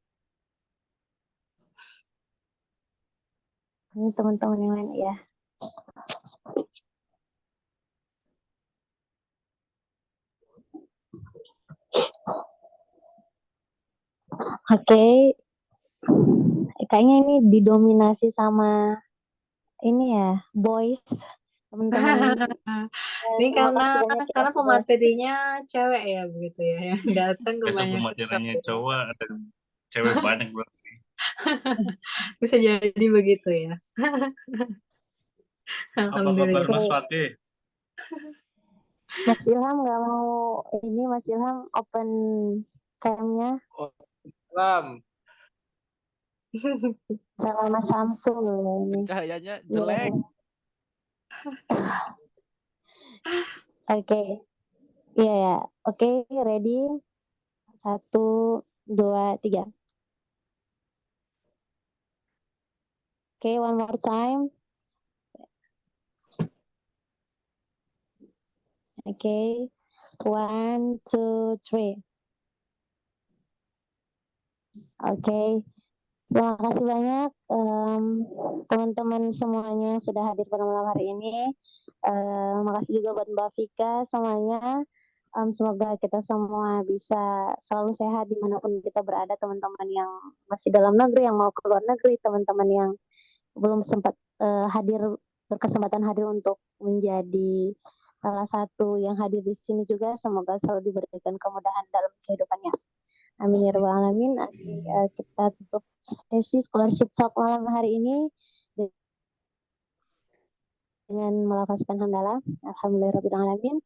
Ini teman-teman yang lain ya. Oke. Kayaknya ini didominasi sama ini ya, boys, teman-teman. Ini Terima kasih banyak karena sudah. pematerinya cewek ya begitu ya, yang datang Besok kebanyakan pemateriannya cowok. cowok ada cewek banyak berarti. Bisa jadi begitu ya. Apa kabar Alhamdulillah. Mas Fakih? Mas Ilham nggak mau ini, Mas Ilham open cam-nya Ram, sama Mas Samsul ini. Cahayanya Iya. jelek. Oke. Iya ya. Oke, ready? 1, 2, 3. Oke, one more time. Oke. 1, 2, 3. Oke. Terima kasih banyak teman-teman semuanya sudah hadir pada malam hari ini. Makasih juga buat Mbak Vika semuanya. Semoga kita semua bisa selalu sehat dimanapun kita berada, teman-teman yang masih dalam negeri, yang mau ke luar negeri, teman-teman yang belum sempat berkesempatan hadir untuk menjadi salah satu yang hadir di sini juga. Semoga selalu diberikan kemudahan dalam kehidupannya. Amin ya rabbal alamin. Nanti kita tutup sesi scholarship talk malam hari ini dengan melafazkan hamdalah. Alhamdulillahirabbil alamin.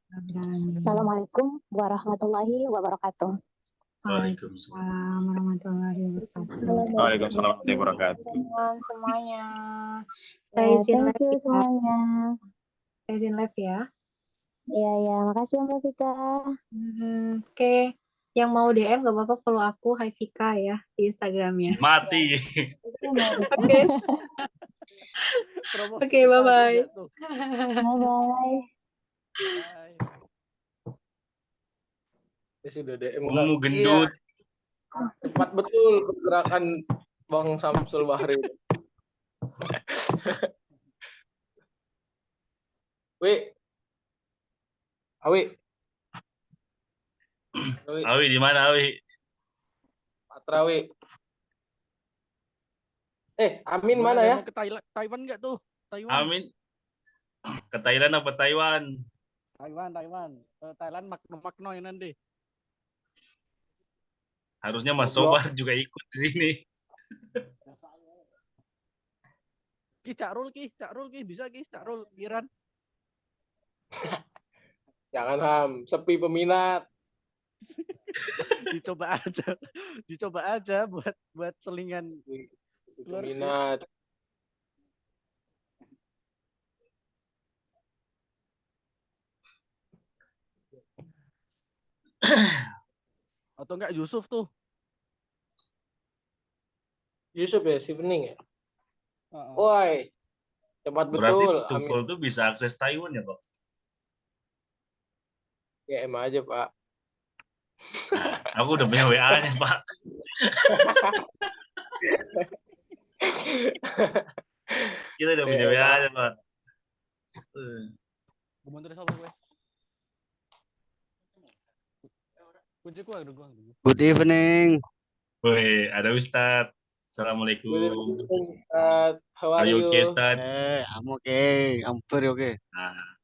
Assalamualaikum warahmatullahi wabarakatuh. Waalaikumsalam warahmatullahi wabarakatuh. Waalaikumsalam warahmatullahi wabarakatuh. Teman semuanya. Saya izin Thank you live ya. semuanya. Saya izin live ya. Iya, makasih Mbak Vika. Oke. Yang mau DM gak apa-apa, follow aku Hai Vika ya di Instagramnya. Mati. Oke. Oke, bye-bye. Bye-bye. Ya sudah DM Kamu gendut. Cepat betul pergerakan Bang Samsul Bahri. Awi. Awi di mana Awi? Patrawi. Amin mana ya? Mau ke Taiwan nggak tuh? Taiwan. Amin. Ke Thailand apa Taiwan? Taiwan. Thailand makno nanti. Harusnya Mas Sobar juga ikut di sini. Cak Rul bisa Cak Rul Iran. Jangan Ham, sepi peminat. Dicoba aja buat selingan Peminat. Atau enggak Yusuf tuh? Yusuf ya, si Bening ya? Woi, cepat Berarti betul. TOEFL tuh bisa akses Taiwan ya kok? Ya emang aja Pak. Nah, aku udah punya WA-nya Pak. Kita udah punya WA-nya Pak. Good evening. Woi, ada Ustadz. Assalamualaikum. How are you? Okay, Ustadz? I'm okay. I'm very okay. Nah,